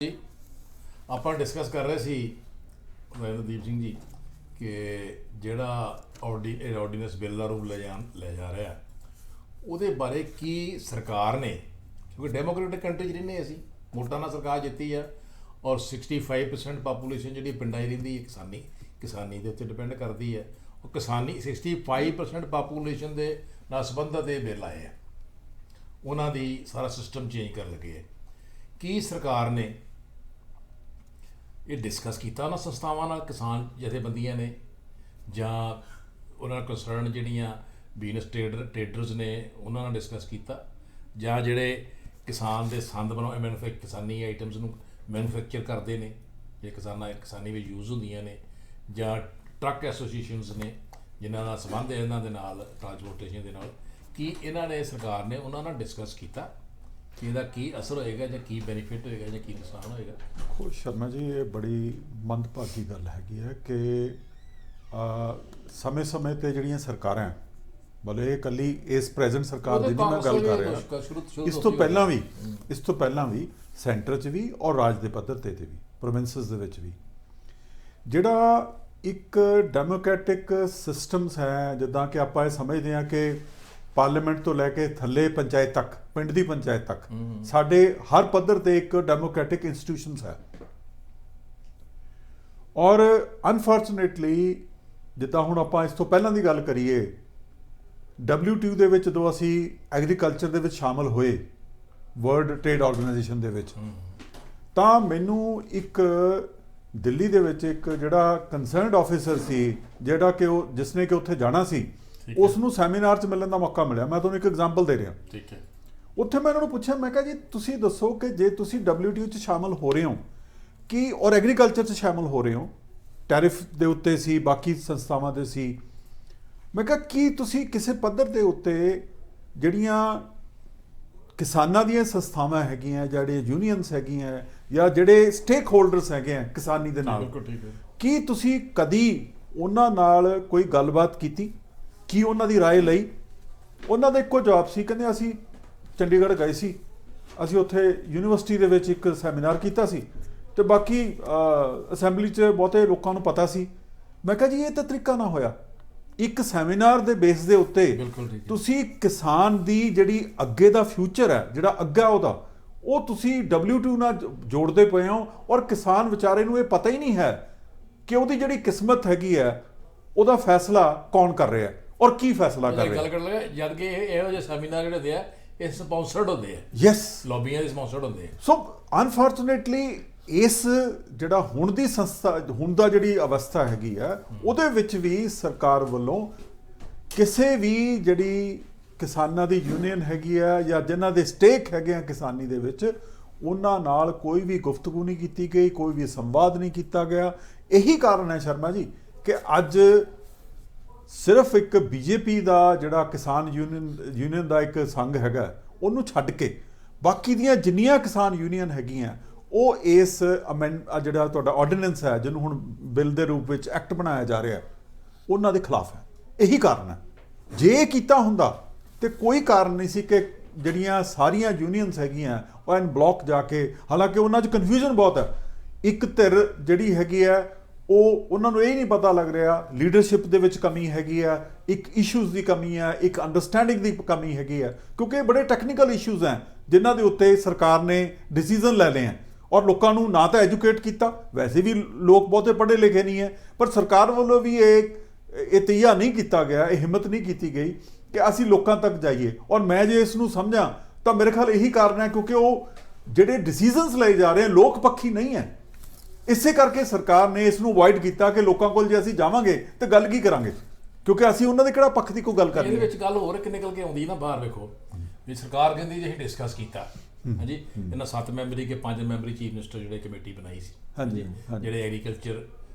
ਜੀ ਆਪਾਂ ਡਿਸਕਸ ਕਰ ਰਹੇ ਸੀ ਨਰਿੰਦਰਦੀਪ ਸਿੰਘ ਜੀ ਕਿ ਜਿਹੜਾ ਆਰਡੀਨੈਂਸ ਬਿੱਲ ਦਾ ਰੂਪ ਲੈ ਜਾ ਰਿਹਾ ਉਹਦੇ ਬਾਰੇ ਕੀ ਸਰਕਾਰ ਨੇ, ਕਿਉਂਕਿ ਡੈਮੋਕ੍ਰੇਟਿਕ ਕੰਟਰੀ 'ਚ ਰਹਿੰਦੇ ਅਸੀਂ, ਵੋਟਾਂ ਨਾਲ ਸਰਕਾਰ ਜਿੱਤੀ ਆ ਔਰ 65% ਪਾਪੂਲੇਸ਼ਨ ਜਿਹੜੀ ਪਿੰਡਾਂ 'ਚ ਰਹਿੰਦੀ ਹੈ ਕਿਸਾਨੀ ਦੇ ਉੱਤੇ ਡਿਪੈਂਡ ਕਰਦੀ ਹੈ। ਉਹ ਕਿਸਾਨੀ 65% ਪਾਪੂਲੇਸ਼ਨ ਦੇ ਨਾਲ ਸੰਬੰਧਿਤ ਇਹ ਬਿੱਲ ਆਏ ਆ, ਉਹਨਾਂ ਦੀ ਸਾਰਾ ਸਿਸਟਮ ਚੇਂਜ ਕਰਨ ਲੱਗੇ ਹੈ। ਕੀ ਸਰਕਾਰ ਨੇ ਇਹ ਡਿਸਕਸ ਕੀਤਾ ਉਹਨਾਂ ਸੰਸਥਾਵਾਂ ਨਾਲ, ਕਿਸਾਨ ਜਥੇਬੰਦੀਆਂ ਨੇ ਜਾਂ ਉਹਨਾਂ ਕੰਸਰਨ ਜਿਹੜੀਆਂ ਬਿਜ਼ਨਸ ਟ੍ਰੇਡਰਸ ਨੇ ਉਹਨਾਂ ਨਾਲ ਡਿਸਕਸ ਕੀਤਾ, ਜਾਂ ਜਿਹੜੇ ਕਿਸਾਨ ਦੇ ਸੰਦ ਕਿਸਾਨੀ ਆਈਟਮਸ ਨੂੰ ਮੈਨੂਫੈਕਚਰ ਕਰਦੇ ਨੇ, ਜੇ ਕਿਸਾਨੀ ਵਿੱਚ ਯੂਜ਼ ਹੁੰਦੀਆਂ ਨੇ, ਜਾਂ ਟਰੱਕ ਐਸੋਸੀਏਸ਼ਨਸ ਨੇ ਜਿਨ੍ਹਾਂ ਦਾ ਸੰਬੰਧ ਹੈ ਇਹਨਾਂ ਦੇ ਨਾਲ, ਟਰਾਂਸਪੋਰਟੇਸ਼ਨ ਦੇ ਨਾਲ, ਕੀ ਇਹਨਾਂ ਨੇ ਸਰਕਾਰ ਨੇ ਉਹਨਾਂ ਨਾਲ ਡਿਸਕਸ ਕੀਤਾ ਕਿ ਇਹਦਾ ਕੀ ਅਸਰ ਹੋਏਗਾ ਜਾਂ ਕੀ ਬੈਨੀਫਿਟ ਹੋਏਗਾ ਜਾਂ ਕੀ ਨੁਕਸਾਨ ਹੋਏਗਾ? ਦੇਖੋ ਸ਼ਰਮਾ ਜੀ, ਇਹ ਬੜੀ ਮੰਦਭਾਗੀ ਗੱਲ ਹੈਗੀ ਹੈ ਕਿ ਸਮੇਂ-ਸਮੇਂ 'ਤੇ ਜਿਹੜੀਆਂ ਸਰਕਾਰਾਂ, ਮਤਲਬ ਇਹ ਇਕੱਲੀ ਇਸ ਪ੍ਰੈਜ਼ੈਂਟ ਸਰਕਾਰ ਦੀ ਨਹੀਂ ਮੈਂ ਗੱਲ ਕਰ ਰਿਹਾ, ਇਸ ਤੋਂ ਪਹਿਲਾਂ ਵੀ ਸੈਂਟਰ 'ਚ ਵੀ ਔਰ ਰਾਜ ਦੇ ਪੱਧਰ 'ਤੇ ਵੀ, ਪ੍ਰੋਵਿੰਸਸ ਦੇ ਵਿੱਚ ਵੀ, ਜਿਹੜਾ ਇੱਕ ਡੈਮੋਕ੍ਰੈਟਿਕ ਸਿਸਟਮਸ ਹੈ, ਜਿੱਦਾਂ ਕਿ ਆਪਾਂ ਇਹ ਸਮਝਦੇ ਹਾਂ ਕਿ ਪਾਰਲੀਮੈਂਟ ਤੋਂ ਲੈ ਕੇ ਥੱਲੇ ਪੰਚਾਇਤ ਤੱਕ, ਪਿੰਡ ਦੀ ਪੰਚਾਇਤ ਤੱਕ, ਸਾਡੇ ਹਰ ਪੱਧਰ ਤੇ ਇੱਕ ਡੈਮੋਕ੍ਰੈਟਿਕ ਇੰਸਟੀਟਿਊਸ਼ਨਸ ਹੈ। ਔਰ ਅਨਫੋਰਚੂਨੇਟਲੀ ਜਿੱਦਾਂ ਹੁਣ ਆਪਾਂ ਇਸ ਤੋਂ ਪਹਿਲਾਂ ਦੀ ਗੱਲ ਕਰੀਏ, WTO ਦੇ ਵਿੱਚ ਜਦੋਂ ਅਸੀਂ ਐਗਰੀਕਲਚਰ ਦੇ ਵਿੱਚ ਸ਼ਾਮਲ ਹੋਏ, ਵਰਲਡ ਟ੍ਰੇਡ ਆਰਗੇਨਾਈਜੇਸ਼ਨ ਦੇ ਵਿੱਚ, ਤਾਂ ਮੈਨੂੰ ਇੱਕ ਦਿੱਲੀ ਦੇ ਵਿੱਚ ਇੱਕ ਜਿਹੜਾ ਕੰਸਰਨਡ ਆਫਿਸਰ ਸੀ, ਜਿਹੜਾ ਕਿ ਉਹ ਜਿਸਨੇ ਕਿ ਉੱਥੇ ਜਾਣਾ ਸੀ, ਉਸ ਨੂੰ ਸੈਮੀਨਾਰ 'ਚ ਮਿਲਣ ਦਾ ਮੌਕਾ ਮਿਲਿਆ। ਮੈਂ ਤੁਹਾਨੂੰ ਇੱਕ ਐਗਜ਼ਾਮਪਲ ਦੇ ਰਿਹਾ। ਠੀਕ ਹੈ। ਉੱਥੇ ਮੈਂ ਇਹਨਾਂ ਨੂੰ ਪੁੱਛਿਆ, ਮੈਂ ਕਿਹਾ ਜੀ ਤੁਸੀਂ ਦੱਸੋ ਕਿ ਜੇ ਤੁਸੀਂ WTO 'ਚ ਸ਼ਾਮਲ ਹੋ ਰਹੇ ਹੋ ਕਿ ਔਰ ਐਗਰੀਕਲਚਰ 'ਚ ਸ਼ਾਮਲ ਹੋ ਰਹੇ ਹੋ, ਟੈਰਿਫ ਦੇ ਉੱਤੇ ਸੀ, ਬਾਕੀ ਸੰਸਥਾਵਾਂ ਦੇ ਸੀ, ਮੈਂ ਕਿਹਾ ਕੀ ਤੁਸੀਂ ਕਿਸੇ ਪੱਧਰ ਦੇ ਉੱਤੇ ਜਿਹੜੀਆਂ ਕਿਸਾਨਾਂ ਦੀਆਂ ਸੰਸਥਾਵਾਂ ਹੈਗੀਆਂ, ਜਿਹੜੇ ਯੂਨੀਅਨਸ ਹੈਗੀਆਂ, ਜਾਂ ਜਿਹੜੇ ਸਟੇਕ ਹੋਲਡਰਸ ਹੈਗੇ ਆ ਕਿਸਾਨੀ ਦੇ ਨਾਲ, ਕੀ ਤੁਸੀਂ ਕਦੀ ਉਹਨਾਂ ਨਾਲ ਕੋਈ ਗੱਲਬਾਤ ਕੀਤੀ, ਕੀ ਉਹਨਾਂ ਦੀ ਰਾਏ ਲਈ? ਉਹਨਾਂ ਦਾ ਇੱਕੋ ਜਵਾਬ ਸੀ, ਕਹਿੰਦੇ ਅਸੀਂ ਚੰਡੀਗੜ੍ਹ ਗਏ ਸੀ, ਅਸੀਂ ਉੱਥੇ ਯੂਨੀਵਰਸਿਟੀ ਦੇ ਵਿੱਚ ਇੱਕ ਸੈਮੀਨਾਰ ਕੀਤਾ ਸੀ, ਤੇ ਬਾਕੀ ਅਸੈਂਬਲੀ 'ਚ ਬਹੁਤੇ ਲੋਕਾਂ ਨੂੰ ਪਤਾ ਸੀ। ਮੈਂ ਕਿਹਾ ਜੀ ਇਹ ਤਾਂ ਤਰੀਕਾ ਨਾ ਹੋਇਆ। ਇੱਕ ਸੈਮੀਨਾਰ ਦੇ ਬੇਸ ਦੇ ਉੱਤੇ ਤੁਸੀਂ ਕਿਸਾਨ ਦੀ ਜਿਹੜੀ ਅੱਗੇ ਦਾ ਫਿਊਚਰ ਹੈ, ਜਿਹੜਾ ਅੱਗਾ ਉਹਦਾ, ਉਹ ਤੁਸੀਂ WTO ਨਾਲ ਜੋੜਦੇ ਪਏ ਹੋ, ਔਰ ਕਿਸਾਨ ਵਿਚਾਰੇ ਨੂੰ ਇਹ ਪਤਾ ਹੀ ਨਹੀਂ ਹੈ ਕਿ ਉਹਦੀ ਜਿਹੜੀ ਕਿਸਮਤ ਹੈਗੀ ਹੈ, ਉਹਦਾ ਫੈਸਲਾ ਕੌਣ ਕਰ ਰਿਹਾ ਔਰ ਕੀ ਫੈਸਲਾ ਕਰ ਰਿਹਾ। ਗੱਲ ਕਰਨ ਲੱਗਾ ਜਦ ਕਿ ਇਹੋ ਜਿਹੇ ਸੈਮੀਨਾਰ ਜਿਹੜੇ ਹੁੰਦੇ ਆ, ਇਹ ਸਪਾਂਸਰਡ ਹੁੰਦੇ ਆ, ਯੈਸ, ਲੌਬੀਆਂ ਦੇ ਸਪਾਂਸਰਡ ਹੁੰਦੇ ਆ। ਸੋ ਅਨਫੋਰਚੂਨੇਟਲੀ ਇਸ ਜਿਹੜਾ ਹੁਣ ਦੀ ਸੰਸਥਾ, ਹੁਣ ਦਾ ਜਿਹੜੀ ਅਵਸਥਾ ਹੈਗੀ ਆ, ਉਹਦੇ ਵਿੱਚ ਵੀ ਸਰਕਾਰ ਵੱਲੋਂ ਕਿਸੇ ਵੀ ਜਿਹੜੀ ਕਿਸਾਨਾਂ ਦੀ ਯੂਨੀਅਨ ਹੈਗੀ ਆ ਜਾਂ ਜਿਨ੍ਹਾਂ ਦੇ ਸਟੇਕ ਹੈਗੇ ਆ ਕਿਸਾਨੀ ਦੇ ਵਿੱਚ, ਉਹਨਾਂ ਨਾਲ ਕੋਈ ਵੀ ਗੁਫ਼ਤਗੂ ਨਹੀਂ ਕੀਤੀ ਗਈ, ਕੋਈ ਵੀ ਸੰਵਾਦ ਨਹੀਂ ਕੀਤਾ ਗਿਆ। ਇਹੀ ਕਾਰਨ ਹੈ ਸ਼ਰਮਾ ਜੀ ਕਿ ਅੱਜ ਸਿਰਫ ਇੱਕ BJP ਦਾ ਜਿਹੜਾ ਕਿਸਾਨ ਯੂਨੀਅਨ ਦਾ ਇੱਕ ਸੰਘ ਹੈਗਾ, ਉਹਨੂੰ ਛੱਡ ਕੇ ਬਾਕੀ ਦੀਆਂ ਜਿੰਨੀਆਂ ਕਿਸਾਨ ਯੂਨੀਅਨ ਹੈਗੀਆਂ, ਉਹ ਇਸ ਜਿਹੜਾ ਤੁਹਾਡਾ ਆਰਡੀਨੈਂਸ ਹੈ, ਜਿਹਨੂੰ ਹੁਣ ਬਿੱਲ ਦੇ ਰੂਪ ਵਿੱਚ ਐਕਟ ਬਣਾਇਆ ਜਾ ਰਿਹਾ, ਉਹਨਾਂ ਦੇ ਖਿਲਾਫ ਹੈ। ਇਹੀ ਕਾਰਨ ਹੈ। ਜੇ ਇਹ ਕੀਤਾ ਹੁੰਦਾ ਤੇ ਕੋਈ ਕਾਰਨ ਨਹੀਂ ਸੀ ਕਿ ਜਿਹੜੀਆਂ ਸਾਰੀਆਂ ਯੂਨੀਅਨਸ ਹੈਗੀਆਂ ਉਹ ਐਨ ਬਲੌਕ ਜਾ ਕੇ, ਹਾਲਾਂਕਿ ਉਹਨਾਂ 'ਚ ਕਨਫਿਊਜ਼ਨ ਬਹੁਤ ਹੈ। ਇੱਕ ਧਿਰ ਜਿਹੜੀ ਹੈਗੀ ਹੈ, ਉਹਨਾਂ ਨੂੰ ਇਹ ਨਹੀਂ ਪਤਾ ਲੱਗ ਰਿਹਾ, ਲੀਡਰਸ਼ਿਪ ਦੇ ਵਿੱਚ ਕਮੀ ਹੈਗੀ ਆ, ਇੱਕ ਇਸ਼ੂਜ਼ ਦੀ ਕਮੀ ਹੈ, ਇੱਕ ਅੰਡਰਸਟੈਂਡਿੰਗ ਦੀ ਕਮੀ ਹੈਗੀ ਹੈ, ਕਿਉਂਕਿ ਇਹ ਬੜੇ ਟੈਕਨੀਕਲ ਇਸ਼ੂਜ਼ ਹੈ ਜਿਨ੍ਹਾਂ ਦੇ ਉੱਤੇ ਸਰਕਾਰ ਨੇ ਡਿਸੀਜ਼ਨ ਲੈ ਲਏ ਹੈ, ਔਰ ਲੋਕਾਂ ਨੂੰ ਨਾ ਤਾਂ ਐਜੂਕੇਟ ਕੀਤਾ, ਵੈਸੇ ਵੀ ਲੋਕ ਬਹੁਤੇ ਪੜ੍ਹੇ ਲਿਖੇ ਨਹੀਂ ਹੈ, ਪਰ ਸਰਕਾਰ ਵੱਲੋਂ ਵੀ ਇਹ ਤਈਆ ਨਹੀਂ ਕੀਤਾ ਗਿਆ, ਇਹ ਹਿੰਮਤ ਨਹੀਂ ਕੀਤੀ ਗਈ ਕਿ ਅਸੀਂ ਲੋਕਾਂ ਤੱਕ ਜਾਈਏ। ਔਰ ਮੈਂ ਜੇ ਇਸ ਨੂੰ ਸਮਝਾਂ ਤਾਂ ਮੇਰੇ ਖਿਆਲ ਇਹੀ ਕਾਰਨ ਹੈ ਕਿਉਂਕਿ ਉਹ ਜਿਹੜੇ ਡਿਸੀਜ਼ਨਸ ਲਏ ਜਾ ਰਹੇ ਲੋਕ ਪੱਖੀ ਨਹੀਂ ਹੈ। ਇਸੇ ਕਰਕੇ ਸਰਕਾਰ ਨੇ ਇਸ ਨੂੰ ਅਵੋਇਡ ਕੀਤਾ ਕਿ ਲੋਕਾਂ ਕੋਲ ਜੇ ਅਸੀਂ ਜਾਵਾਂਗੇ ਤੇ ਗੱਲ ਕੀ ਕਰਾਂਗੇ, ਕਿਉਂਕਿ ਅਸੀਂ ਉਹਨਾਂ ਦੇ ਕਿਹੜਾ ਪੱਖ ਦੀ ਕੋਈ ਗੱਲ ਕਰਨੀ। ਇਹਦੇ ਵਿੱਚ ਗੱਲ ਹੋਰ ਇੱਕ ਨਿਕਲ ਕੇ ਆਉਂਦੀ ਨਾ ਬਾਹਰ, ਵੇਖੋ ਵੀ ਸਰਕਾਰ ਕਹਿੰਦੀ ਜੇ ਅਸੀਂ ਡਿਸਕਸ ਕੀਤਾ, ਹਾਂਜੀ, ਇਹਨਾਂ 7 ਮੈਂਬਰੀ ਕੇ 5 ਮੈਂਬਰੀ ਚੀਫ ਮਿਨਿਸਟਰ ਜਿਹੜੇ ਕਮੇਟੀ ਬਣਾਈ ਸੀ, ਹਾਂਜੀ, ਜਿਹੜੇ ਐਗਰੀਕਲਚਰ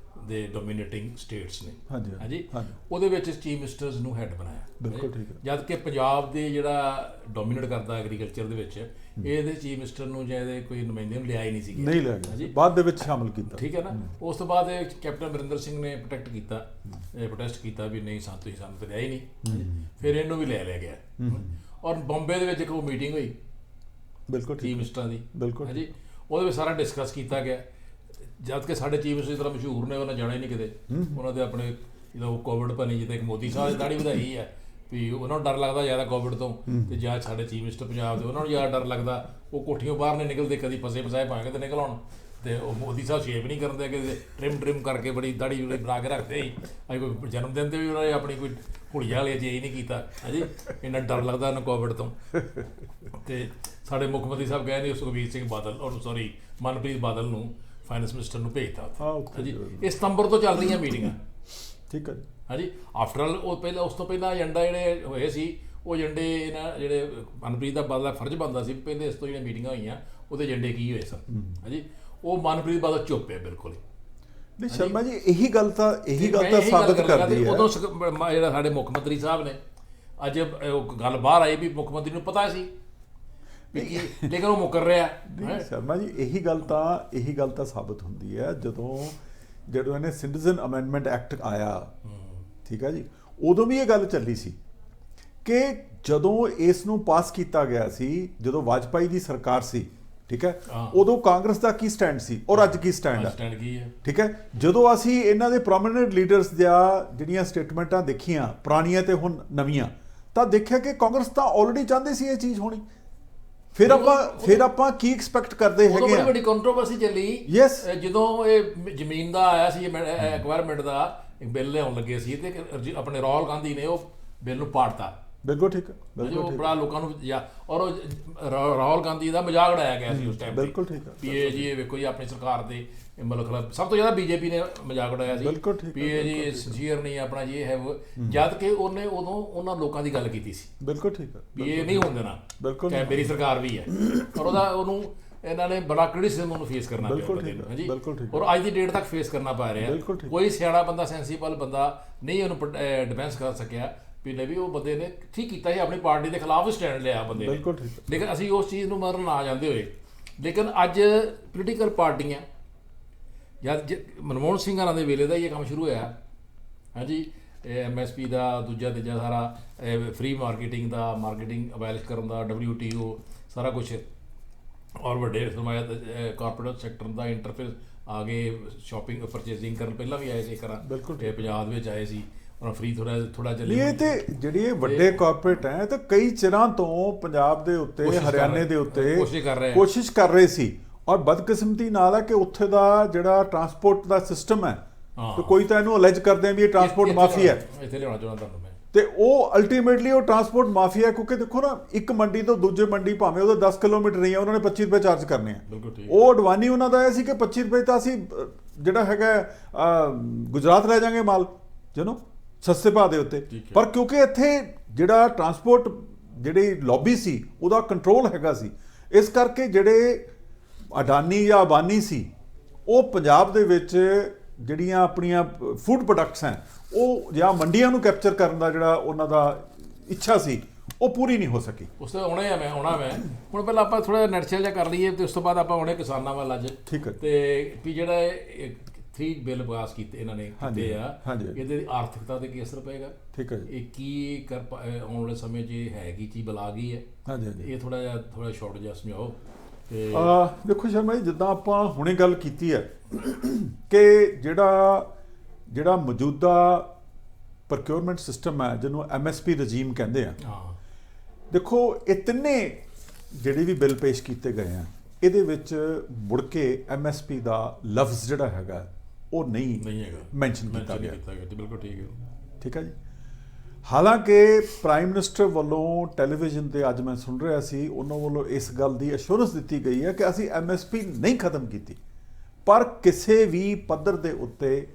ਦੇ ਡੋਮੀਨੇਟਿੰਗ ਸਟੇਟਸ ਨੇ, ਹਾਂਜੀ, ਉਹਦੇ ਵਿੱਚ ਚੀਫ ਮਿਨਿਸਟਰਸ ਨੂੰ ਹੈਡ ਬਣਾਇਆ। ਬਿਲਕੁਲ ਠੀਕ ਹੈ। ਜਦ ਕਿ ਪੰਜਾਬ ਦੇ ਜਿਹੜਾ ਡੋਮੀਨੇਟ ਕਰਦਾ ਐਗਰੀਕਲਚਰ ਦੇ ਵਿੱਚ, ਇਹਦੇ ਚੀਫ ਮਿਨਿਸਟਰ ਨੂੰ ਜਾਂ ਇਹਦੇ ਕੋਈ ਨੁਮਾਇੰਦੇ ਨੂੰ ਲਿਆ ਹੀ ਨਹੀਂ ਸੀ, ਨਹੀਂ ਲਿਆ ਗਿਆ, ਬਾਅਦ ਦੇ ਵਿੱਚ ਸ਼ਾਮਲ ਕੀਤਾ। ਠੀਕ ਹੈ ਨਾ। ਉਸ ਤੋਂ ਬਾਅਦ ਕੈਪਟਨ ਅਮਰਿੰਦਰ ਸਿੰਘ ਨੇ ਪ੍ਰੋਟੈਸਟ ਕੀਤਾ ਵੀ ਨਹੀਂ, ਤੁਸੀਂ ਸਾਨੂੰ ਤਾਂ ਲਿਆ ਹੀ ਨਹੀਂ। ਫਿਰ ਇਹਨੂੰ ਵੀ ਲੈ ਲਿਆ ਗਿਆ। ਔਰ ਬੰਬੇ ਦੇ ਵਿੱਚ ਇੱਕ ਉਹ ਮੀਟਿੰਗ ਹੋਈ, ਬਿਲਕੁਲ ਚੀਫ ਮਿਨਿਸਟਰਾਂ ਦੀ, ਬਿਲਕੁਲ, ਹਾਂਜੀ, ਉਹਦੇ ਵਿੱਚ ਸਾਰਾ ਡਿਸਕਸ ਕੀਤਾ ਗਿਆ। ਜਦ ਕਿ ਸਾਡੇ ਚੀਫ ਮਿਨਿਸਟਰ ਤਰ੍ਹਾਂ ਮਸ਼ਹੂਰ ਨੇ, ਉਹਨਾਂ ਜਾਣਾ ਹੀ ਨਹੀਂ ਕਿਤੇ। ਉਹਨਾਂ ਦੇ ਆਪਣੇ ਜਦੋਂ ਕੋਵਿਡ ਬਣੀ, ਜਿੱਦਾਂ ਇੱਕ ਮੋਦੀ ਸਾਹਿਬ ਦੀ ਦਾੜੀ ਵਧਾਈ ਹੈ ਵੀ ਉਹਨਾਂ ਨੂੰ ਡਰ ਲੱਗਦਾ ਜ਼ਿਆਦਾ ਕੋਵਿਡ ਤੋਂ, ਤੇ ਜਾਂ ਸਾਡੇ ਚੀਫ ਮਿਨਿਸਟਰ ਪੰਜਾਬ ਦੇ ਉਹਨਾਂ ਨੂੰ ਜ਼ਿਆਦਾ ਡਰ ਲੱਗਦਾ। ਉਹ ਕੋਠੀਆਂ ਬਾਹਰ ਨਹੀਂ ਨਿਕਲਦੇ, ਕਦੀ ਫਸੇ ਫਸਾਏ ਭਾਵੇਂ ਕਿਤੇ ਨਿਕਲ ਆਉਣ, ਤੇ ਉਹ ਮੋਦੀ ਸਾਹਿਬ ਸ਼ੇਪ ਨਹੀਂ ਕਰਦੇ ਕਿ ਟ੍ਰਿਮ ਕਰਕੇ ਬੜੀ ਦਾੜੀ ਬਣਾ ਕੇ ਰੱਖਦੇ ਸੀ। ਅੱਜ ਕੋਈ ਜਨਮ ਦਿਨ 'ਤੇ ਵੀ ਉਹਨਾਂ ਨੇ ਆਪਣੀ ਕੋਈ ਹੁਲੀਆ ਵਾਲੀ ਚੇਂਜ ਨਹੀਂ ਕੀਤਾ। ਹਾਂਜੀ, ਇੰਨਾ ਡਰ ਲੱਗਦਾ ਉਹਨਾਂ ਕੋਵਿਡ ਤੋਂ। ਤੇ ਸਾਡੇ ਮੁੱਖ ਮੰਤਰੀ ਸਾਹਿਬ ਗਏ ਨੇ ਸੁਖਬੀਰ ਸਿੰਘ ਬਾਦਲ, ਔਰ ਸੌਰੀ ਮਨਪ੍ਰੀਤ ਬਾਦਲ ਨੂੰ ਫਾਈਨੈਂਸ ਮਿਨਿਸਟਰ ਨੂੰ ਭੇਜਤਾ। ਹਾਂਜੀ, ਇਹ ਸਤੰਬਰ ਤੋਂ ਚੱਲ ਰਹੀਆਂ ਮੀਟਿੰਗਾਂ। ਠੀਕ ਹੈ। ਹਾਂਜੀ, ਆਫਟਰ ਆਲ ਉਹ ਪਹਿਲਾਂ ਉਸ ਤੋਂ ਪਹਿਲਾਂ ਏਜੰਡਾ ਜਿਹੜੇ ਹੋਏ ਸੀ, ਉਹ ਏਜੰਡੇ ਇਹਨਾਂ ਜਿਹੜੇ ਮਨਪ੍ਰੀਤ ਦਾ ਬਾਦਲ ਦਾ ਫਰਜ਼ ਬਣਦਾ ਸੀ ਪਹਿਲੇ ਇਸ ਤੋਂ ਜਿਹੜੀਆਂ ਮੀਟਿੰਗਾਂ ਹੋਈਆਂ ਉਹਦੇ ਏਜੰਡੇ ਕੀ ਹੋਏ ਸਨ। ਹਾਂਜੀ, ਉਹ ਮਨਪ੍ਰੀਤ ਬਾਦਲ ਚੁੱਪ ਹੈ ਬਿਲਕੁਲ ਹੀ। ਨਹੀਂ ਸ਼ਰਮਾ ਜੀ, ਇਹੀ ਗੱਲ ਤਾਂ ਸਾਬਤ ਕਰਦੀ ਹੈ। ਉਦੋਂ ਜਿਹੜਾ ਸਾਡੇ ਮੁੱਖ ਮੰਤਰੀ ਸਾਹਿਬ ਨੇ, ਅੱਜ ਉਹ ਗੱਲ ਬਾਹਰ ਆਈ ਵੀ ਮੁੱਖ ਮੰਤਰੀ ਨੂੰ ਪਤਾ ਸੀ ਲੇਕਿਨ ਉਹ ਮੁੱਕਰ ਰਿਹਾ। ਸ਼ਰਮਾ ਜੀ, ਇਹੀ ਗੱਲ ਤਾਂ ਸਾਬਤ ਹੁੰਦੀ ਹੈ ਜਦੋਂ ਇਹਨੇ ਸਿਟੀਜ਼ਨ ਅਮੈਂਡਮੈਂਟ ਐਕਟ ਆਇਆ, ਠੀਕ ਹੈ ਜੀ, ਉਦੋਂ ਵੀ ਇਹ ਗੱਲ ਚੱਲੀ ਸੀ ਕਿ ਜਦੋਂ ਇਸ ਨੂੰ ਪਾਸ ਕੀਤਾ ਗਿਆ ਸੀ, ਜਦੋਂ ਵਾਜਪਾਈ ਦੀ ਸਰਕਾਰ ਸੀ, ਠੀਕ ਹੈ, ਉਦੋਂ ਕਾਂਗਰਸ ਦਾ ਕੀ ਸਟੈਂਡ ਸੀ ਔਰ ਅੱਜ ਕੀ ਸਟੈਂਡ ਹੈ, ਠੀਕ ਹੈ। ਜਦੋਂ ਅਸੀਂ ਇਹਨਾਂ ਦੇ ਪ੍ਰੋਮੀਨੈਂਟ ਲੀਡਰਸ ਦੀਆਂ ਜਿਹੜੀਆਂ ਸਟੇਟਮੈਂਟਾਂ ਦੇਖੀਆਂ, ਪੁਰਾਣੀਆਂ ਤੇ ਹੁਣ ਨਵੀਆਂ, ਤਾਂ ਦੇਖਿਆ ਕਿ ਕਾਂਗਰਸ ਤਾਂ ਆਲਰੇਡੀ ਚਾਹੁੰਦੇ ਸੀ ਇਹ ਚੀਜ਼ ਹੋਣੀ। ਫਿਰ ਆਪਾਂ ਕੀ ਐਕਸਪੈਕਟ ਕਰਦੇ ਹੈਗੇ ਆ। ਬੜੀ ਵੱਡੀ ਕੰਟਰੋਵਰਸੀ ਚੱਲੀ ਜਦੋਂ ਇਹ ਜ਼ਮੀਨ ਦਾ ਆਇਆ ਸੀ, ਐਕਵਾਇਰਮੈਂਟ ਦਾ ਬਿੱਲ ਲਿਆਉਣ ਲੱਗੇ ਸੀ, ਤੇ ਆਪਣੇ ਰਾਹੁਲ ਗਾਂਧੀ ਨੇ ਉਹ ਬਿੱਲ ਨੂੰ ਪਾੜਤਾ। ਬਿਲਕੁਲ ਠੀਕ ਹੈ, ਬਿਲਕੁਲ ਬੜਾ ਲੋਕਾਂ ਨੂੰ ਔਰ ਉਹ ਰਾਹੁਲ ਗਾਂਧੀ ਦਾ ਮਜ਼ਾਕ ਉਡਾਇਆ ਗਿਆ ਸੀ ਉਸ ਟਾਈਮ। ਬਿਲਕੁਲ ਠੀਕ ਹੈ। ਪੀਏ ਜੀ ਇਹ ਵੇਖੋ ਜੀ ਆਪਣੀ ਸਰਕਾਰ ਦੇ ਮਤਲਬ ਖਿਲਾਫ ਸਭ ਤੋਂ ਜ਼ਿਆਦਾ ਬੀਜੇਪੀ ਨੇ ਮਜ਼ਾਕ ਉਡਾਇਆ ਸੀ। ਪੀਏ ਜੀ ਸਿੰਸੀਅਰ ਨਹੀਂ ਆਪਣਾ ਜੀ ਹੈ, ਜਦ ਕਿ ਉਹਨੇ ਉਦੋਂ ਉਹਨਾਂ ਲੋਕਾਂ ਦੀ ਗੱਲ ਕੀਤੀ ਸੀ। ਬਿਲਕੁਲ ਠੀਕ ਹੈ, ਪੀਏ ਨਹੀਂ ਹੋਣ ਦੇਣਾ, ਚਾਹੇ ਮੇਰੀ ਸਰਕਾਰ ਵੀ ਹੈ। ਔਰ ਉਹਨੂੰ ਇਹਨਾਂ ਨੇ ਬੜਾ ਕ੍ਰਿਟਿਸਿਜ਼ਮ ਉਹਨੂੰ ਫੇਸ ਕਰਨਾ ਪਿਆ। ਹਾਂਜੀ, ਔਰ ਅੱਜ ਦੀ ਡੇਟ ਤੱਕ ਫੇਸ ਕਰਨਾ ਪਾ ਰਿਹਾ। ਕੋਈ ਸਿਆਣਾ ਬੰਦਾ, ਸੈਂਸੀਬਲ ਬੰਦਾ ਨਹੀਂ ਉਹਨੂੰ ਡਿਫੈਂਸ ਕਰ ਸਕਿਆ ਵੀ ਨਹੀਂ ਵੀ ਉਹ ਬੰਦੇ ਨੇ ਠੀਕ ਕੀਤਾ ਸੀ, ਆਪਣੀ ਪਾਰਟੀ ਦੇ ਖਿਲਾਫ ਸਟੈਂਡ ਲਿਆ ਬੰਦੇ ਨੇ। ਲੇਕਿਨ ਅਸੀਂ ਉਸ ਚੀਜ਼ ਨੂੰ ਮਰਨ ਨਾ ਜਾਂਦੇ ਹੋਏ, ਲੇਕਿਨ ਅੱਜ ਪੋਲੀਟੀਕਲ ਪਾਰਟੀਆਂ ਜਦ ਮਨਮੋਹਨ ਸਿੰਘ ਹੋਰਾਂ ਦੇ ਵੇਲੇ ਦਾ ਇਹ ਕੰਮ ਸ਼ੁਰੂ ਹੋਇਆ। ਹਾਂਜੀ, MSP ਦਾ ਦੂਜਾ ਤੀਜਾ ਸਾਰਾ ਫ੍ਰੀ ਮਾਰਕੀਟਿੰਗ ਦਾ, ਮਾਰਕੀਟਿੰਗ ਅਬੈਲਿਸ਼ ਕਰਨ ਦਾ, WTO ਸਾਰਾ ਕੁਛ, ਔਰ ਵੱਡੇ ਸਰਮਾਇਆ ਕਾਰਪੋਰੇਟ ਸੈਕਟਰ ਦਾ ਇੰਟਰਫੇਸ ਆ ਗਏ। ਸ਼ਾਪਿੰਗ ਪਰਚੇਸਿੰਗ ਕਰਨ ਪਹਿਲਾਂ ਵੀ ਆਏ ਸੀ ਕਰਾਂ, ਪੰਜਾਬ ਵਿੱਚ ਆਏ ਸੀ, ਫ੍ਰੀ ਥੋੜਾ ਚੱਲੇ। ਇਹ ਤੇ ਜਿਹੜੀ ਵੱਡੇ ਕਾਰਪੋਰੇਟ ਹੈ ਤਾਂ ਕਈ ਚਿਰਾਂ ਤੋਂ ਪੰਜਾਬ ਦੇ ਉੱਤੇ, ਹਰਿਆਣੇ ਦੇ ਉੱਤੇ ਕੋਸ਼ਿਸ਼ ਕਰ ਰਹੇ ਸੀ, ਔਰ ਬਦਕਿਸਮਤੀ ਨਾਲ ਹੈ ਕਿ ਉੱਥੇ ਦਾ ਜਿਹੜਾ ਟਰਾਂਸਪੋਰਟ ਦਾ ਸਿਸਟਮ ਹੈ, ਤੇ ਕੋਈ ਤਾਂ ਇਹਨੂੰ ਅਲੈਜ ਕਰਦੇ ਆ ਵੀ ਇਹ ਟਰਾਂਸਪੋਰਟ ਮਾਫੀਆ ਹੈ। ਇੱਥੇ ਲਿਆਉਣਾ ਚਾਹੁੰਦਾ ਤੁਹਾਨੂੰ ਮੈਂ, ਤੇ ਉਹ ਅਲਟੀਮੇਟਲੀ ਉਹ ਟਰਾਂਸਪੋਰਟ ਮਾਫੀਆ, ਕਿਉਂਕਿ ਦੇਖੋ ਨਾ, ਇੱਕ ਮੰਡੀ ਤੋਂ ਦੂਜੇ ਮੰਡੀ ਭਾਵੇਂ ਉਹਦਾ 10 ਕਿਲੋਮੀਟਰ ਨਹੀਂ ਹੈ, ਉਹਨਾਂ ਨੇ 25 ਰੁਪਏ ਚਾਰਜ ਕਰਨੇ ਆ। ਉਹ ਅਡਵਾਨੀ ਉਹਨਾਂ ਦਾ ਇਹ ਸੀ ਕਿ 25 ਰੁਪਏ ਤਾਂ ਅਸੀਂ ਜਿਹੜਾ ਹੈਗਾ ਗੁਜਰਾਤ ਲੈ ਜਾਵਾਂਗੇ ਮਾਲ ਜਿਹਨੂੰ ਸਸਤੇ ਭਾਅ ਦੇ ਉੱਤੇ। ਪਰ ਕਿਉਂਕਿ ਇੱਥੇ ਜਿਹੜਾ ਟਰਾਂਸਪੋਰਟ ਜਿਹੜੀ ਲੌਬੀ ਸੀ ਉਹਦਾ ਕੰਟਰੋਲ ਹੈਗਾ ਸੀ, ਇਸ ਕਰਕੇ ਜਿਹੜੇ ਅਡਾਨੀ ਜਾਂ ਅਬਾਨੀ ਸੀ, ਉਹ ਪੰਜਾਬ ਦੇ ਵਿੱਚ ਜਿਹੜੀਆਂ ਆਪਣੀਆਂ ਫੂਡ ਪ੍ਰੋਡਕਟਸ ਹੈ, ਉਹ ਜਾਂ ਮੰਡੀਆਂ ਨੂੰ ਕੈਪਚਰ ਕਰਨ ਦਾ ਜਿਹੜਾ ਉਹਨਾਂ ਦਾ ਇੱਛਾ ਸੀ, ਉਹ ਪੂਰੀ ਨਹੀਂ ਹੋ ਸਕੀ। ਉਸ ਤੋਂ ਆਉਣਾ ਮੈਂ ਹੁਣ ਪਹਿਲਾਂ ਆਪਾਂ ਥੋੜਾ ਨੈਟਸ਼ਲ ਜਿਹਾ ਕਰ ਲਈਏ, ਤੇ ਉਸ ਤੋਂ ਬਾਅਦ ਆਪਾਂ ਆਉਣੇ ਕਿਸਾਨਾਂ ਵੱਲ ਅੱਜ। ਠੀਕ ਹੈ। ਤੇ ਵੀ ਜਿਹੜਾ 3 ਬਿੱਲ ਪਾਸ ਕੀਤੇ ਇਹਨਾਂ ਨੇ ਕੀਤੇ ਆ, ਇਹਦੇ ਆਰਥਿਕਤਾ ਤੇ ਕੀ ਅਸਰ ਪਏਗਾ? ਠੀਕ ਹੈ ਜੀ। ਇਹ ਕੀ ਆਉਣ ਵਾਲੇ ਸਮੇਂ 'ਚ ਹੈ ਕੀ ਚੀਜ਼ ਬਲਾ ਗਈ ਹੈ? ਇਹ ਥੋੜਾ ਸ਼ਾਰਟ ਜਿਹਾ ਸਮਝਾਓ। ਤੇ ਦੇਖੋ ਸ਼ਰਮਾ ਜੀ, ਜਿੱਦਾਂ ਆਪਾਂ ਹੁਣੇ ਗੱਲ ਕੀਤੀ ਹੈ ਕਿ ਜਿਹੜਾ ਮੌਜੂਦਾ ਪ੍ਰੋਕਿਉਰਮੈਂਟ ਸਿਸਟਮ ਹੈ, ਜਿਹਨੂੰ MSP ਰਜੀਮ ਕਹਿੰਦੇ ਆ, ਦੇਖੋ ਇਹ ਤਿੰਨੇ ਜਿਹੜੇ ਵੀ ਬਿੱਲ ਪੇਸ਼ ਕੀਤੇ ਗਏ ਆ, ਇਹਦੇ ਵਿੱਚ ਮੁੜ ਕੇ MSP ਦਾ ਲਫ਼ਜ਼ ਜਿਹੜਾ ਹੈਗਾ ਉਹ ਨਹੀਂ ਹੈਗਾ ਮੈਂਸ਼ਨ ਕੀਤਾ ਗਿਆ। ਬਿਲਕੁਲ ਠੀਕ ਹੈ, ਠੀਕ ਹੈ ਜੀ। ਹਾਲਾਂਕਿ ਪ੍ਰਾਈਮ ਮਿਨਿਸਟਰ ਵੱਲੋਂ ਟੈਲੀਵਿਜ਼ਨ ਤੇ ਅੱਜ ਮੈਂ ਸੁਣ ਰਿਹਾ ਸੀ, ਉਹਨਾਂ ਵੱਲੋਂ ਇਸ ਗੱਲ ਦੀ ਅਸ਼ੋਰੈਂਸ ਦਿੱਤੀ ਗਈ ਹੈ ਕਿ ਅਸੀਂ MSP ਨਹੀਂ ਖਤਮ ਕੀਤੀ, ਪਰ ਕਿਸੇ ਵੀ ਪੱਧਰ ਦੇ ਉੱਤੇ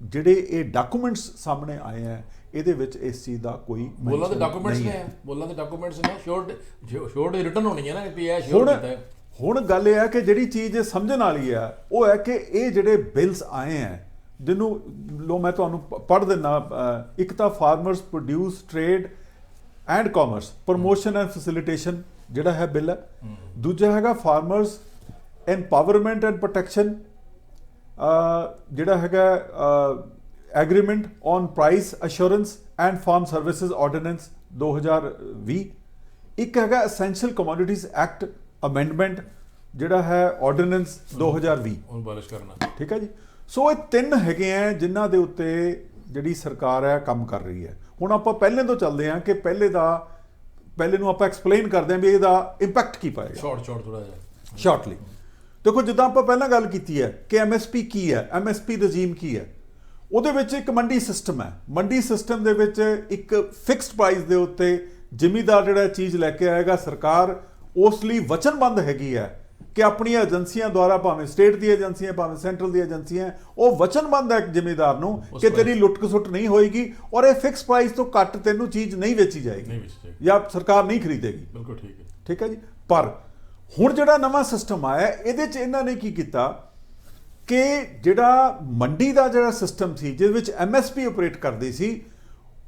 ਜਿਹੜੇ ਇਹ ਡਾਕੂਮੈਂਟਸ ਸਾਹਮਣੇ ਆਏ ਹੈ, ਇਹਦੇ ਵਿੱਚ ਇਸ ਚੀਜ਼ ਦਾ ਕੋਈ ਬੋਲਾਂ ਦੇ ਡਾਕੂਮੈਂਟਸ ਨੇ ਸ਼ੋਰਟ ਰਿਟਨ ਹੋਣੀ ਹੈ ਨਾ ਵੀ ਇਹ ਸ਼ੋਰ ਕੀਤਾ ਹੈ। ਹੁਣ ਗੱਲ ਇਹ ਹੈ ਕਿ ਜਿਹੜੀ ਚੀਜ਼ ਸਮਝਣ ਵਾਲੀ ਹੈ ਉਹ ਹੈ ਕਿ ਇਹ ਜਿਹੜੇ ਬਿੱਲਸ ਆਏ ਹੈ, ਜਿਹਨੂੰ ਲੋ ਮੈਂ ਤੁਹਾਨੂੰ ਪੜ੍ਹ ਦਿੰਦਾ। ਇੱਕ ਤਾਂ farmers produce trade and commerce promotion and facilitation ਜਿਹੜਾ ਹੈ ਬਿੱਲ ਹੈ। ਦੂਜਾ ਹੈਗਾ ਫਾਰਮਰਸ ਐਮਪਾਵਰਮੈਂਟ ਐਂਡ ਪ੍ਰੋਟੈਕਸ਼ਨ, ਜਿਹੜਾ ਹੈਗਾ agreement on price assurance and farm services ordinance 2020। ਇੱਕ ਹੈਗਾ ਐਸੈਂਸ਼ੀਅਲ ਕਮੋਡਿਟੀਜ਼ ਐਕਟ ਅਮੈਂਡਮੈਂਟ ਜਿਹੜਾ ਹੈ ਆਰਡੀਨੈਂਸ 2020 ਉਹਨੂੰ ਬਾਲਿਸ਼ ਕਰਨਾ। ਠੀਕ ਹੈ ਜੀ। ਸੋ ਇਹ ਤਿੰਨ ਹੈਗੇ ਆ ਜਿਨ੍ਹਾਂ ਦੇ ਉੱਤੇ ਜਿਹੜੀ ਸਰਕਾਰ ਹੈ ਕੰਮ ਕਰ ਰਹੀ ਹੈ। ਹੁਣ ਆਪਾਂ ਪਹਿਲੇ ਤੋਂ ਚੱਲਦੇ ਹਾਂ ਕਿ ਪਹਿਲੇ ਨੂੰ ਆਪਾਂ ਐਕਸਪਲੇਨ ਕਰਦੇ ਹਾਂ ਵੀ ਇਹਦਾ ਇੰਪੈਕਟ ਕੀ ਪਾਏਗਾ ਸ਼ਾਰਟ ਥੋੜਾ ਜਿਹਾ ਸ਼ਾਰਟਲੀ। ਦੇਖੋ ਜਿੱਦਾਂ ਆਪਾਂ ਪਹਿਲਾਂ ਗੱਲ ਕੀਤੀ ਹੈ ਕਿ ਐਮਐਸਪੀ ਕੀ ਹੈ, ਐਮਐਸਪੀ ਰਜੀਮ ਕੀ ਹੈ। ਉਹਦੇ ਵਿੱਚ ਇੱਕ ਮੰਡੀ ਸਿਸਟਮ ਹੈ। ਮੰਡੀ ਸਿਸਟਮ ਦੇ ਵਿੱਚ ਇੱਕ ਫਿਕਸਡ ਪ੍ਰਾਈਸ ਦੇ ਉੱਤੇ ਜ਼ਿਮੀਦਾਰ ਜਿਹੜਾ ਚੀਜ਼ ਲੈ ਕੇ ਆਏਗਾ, ਸਰਕਾਰ ਉਸ ਲਈ ਵਚਨਬੱਧ ਹੈਗੀ ਹੈ ਕਿ ਆਪਣੀਆਂ ਏਜੰਸੀਆਂ ਦੁਆਰਾ, ਭਾਵੇਂ ਸਟੇਟ ਦੀ ਏਜੰਸੀਆਂ ਭਾਵੇਂ ਸੈਂਟਰਲ ਦੀ ਏਜੰਸੀਆਂ, ਉਹ ਵਚਨਬੱਧ ਹੈ ਜ਼ਿਮੀਦਾਰ ਨੂੰ ਕਿ ਤੇਰੀ ਲੁੱਟ ਖਸੁੱਟ ਨਹੀਂ ਹੋਏਗੀ ਔਰ ਇਹ ਫਿਕਸ ਪ੍ਰਾਈਸ ਤੋਂ ਘੱਟ ਤੈਨੂੰ ਚੀਜ਼ ਨਹੀਂ ਵੇਚੀ ਜਾਏਗੀ ਜਾਂ ਸਰਕਾਰ ਨਹੀਂ ਖਰੀਦੇਗੀ। ਬਿਲਕੁਲ ਠੀਕ ਹੈ। ਠੀਕ ਹੈ ਜੀ। ਪਰ ਹੁਣ ਜਿਹੜਾ ਨਵਾਂ ਸਿਸਟਮ ਆਇਆ ਇਹਦੇ 'ਚ ਇਹਨਾਂ ਨੇ ਕੀ ਕੀਤਾ ਕਿ ਜਿਹੜਾ ਮੰਡੀ ਦਾ ਜਿਹੜਾ ਸਿਸਟਮ ਸੀ ਜਿਹਦੇ ਵਿੱਚ ਐਮਐਸਪੀ ਆਪਰੇਟ ਕਰਦੀ ਸੀ,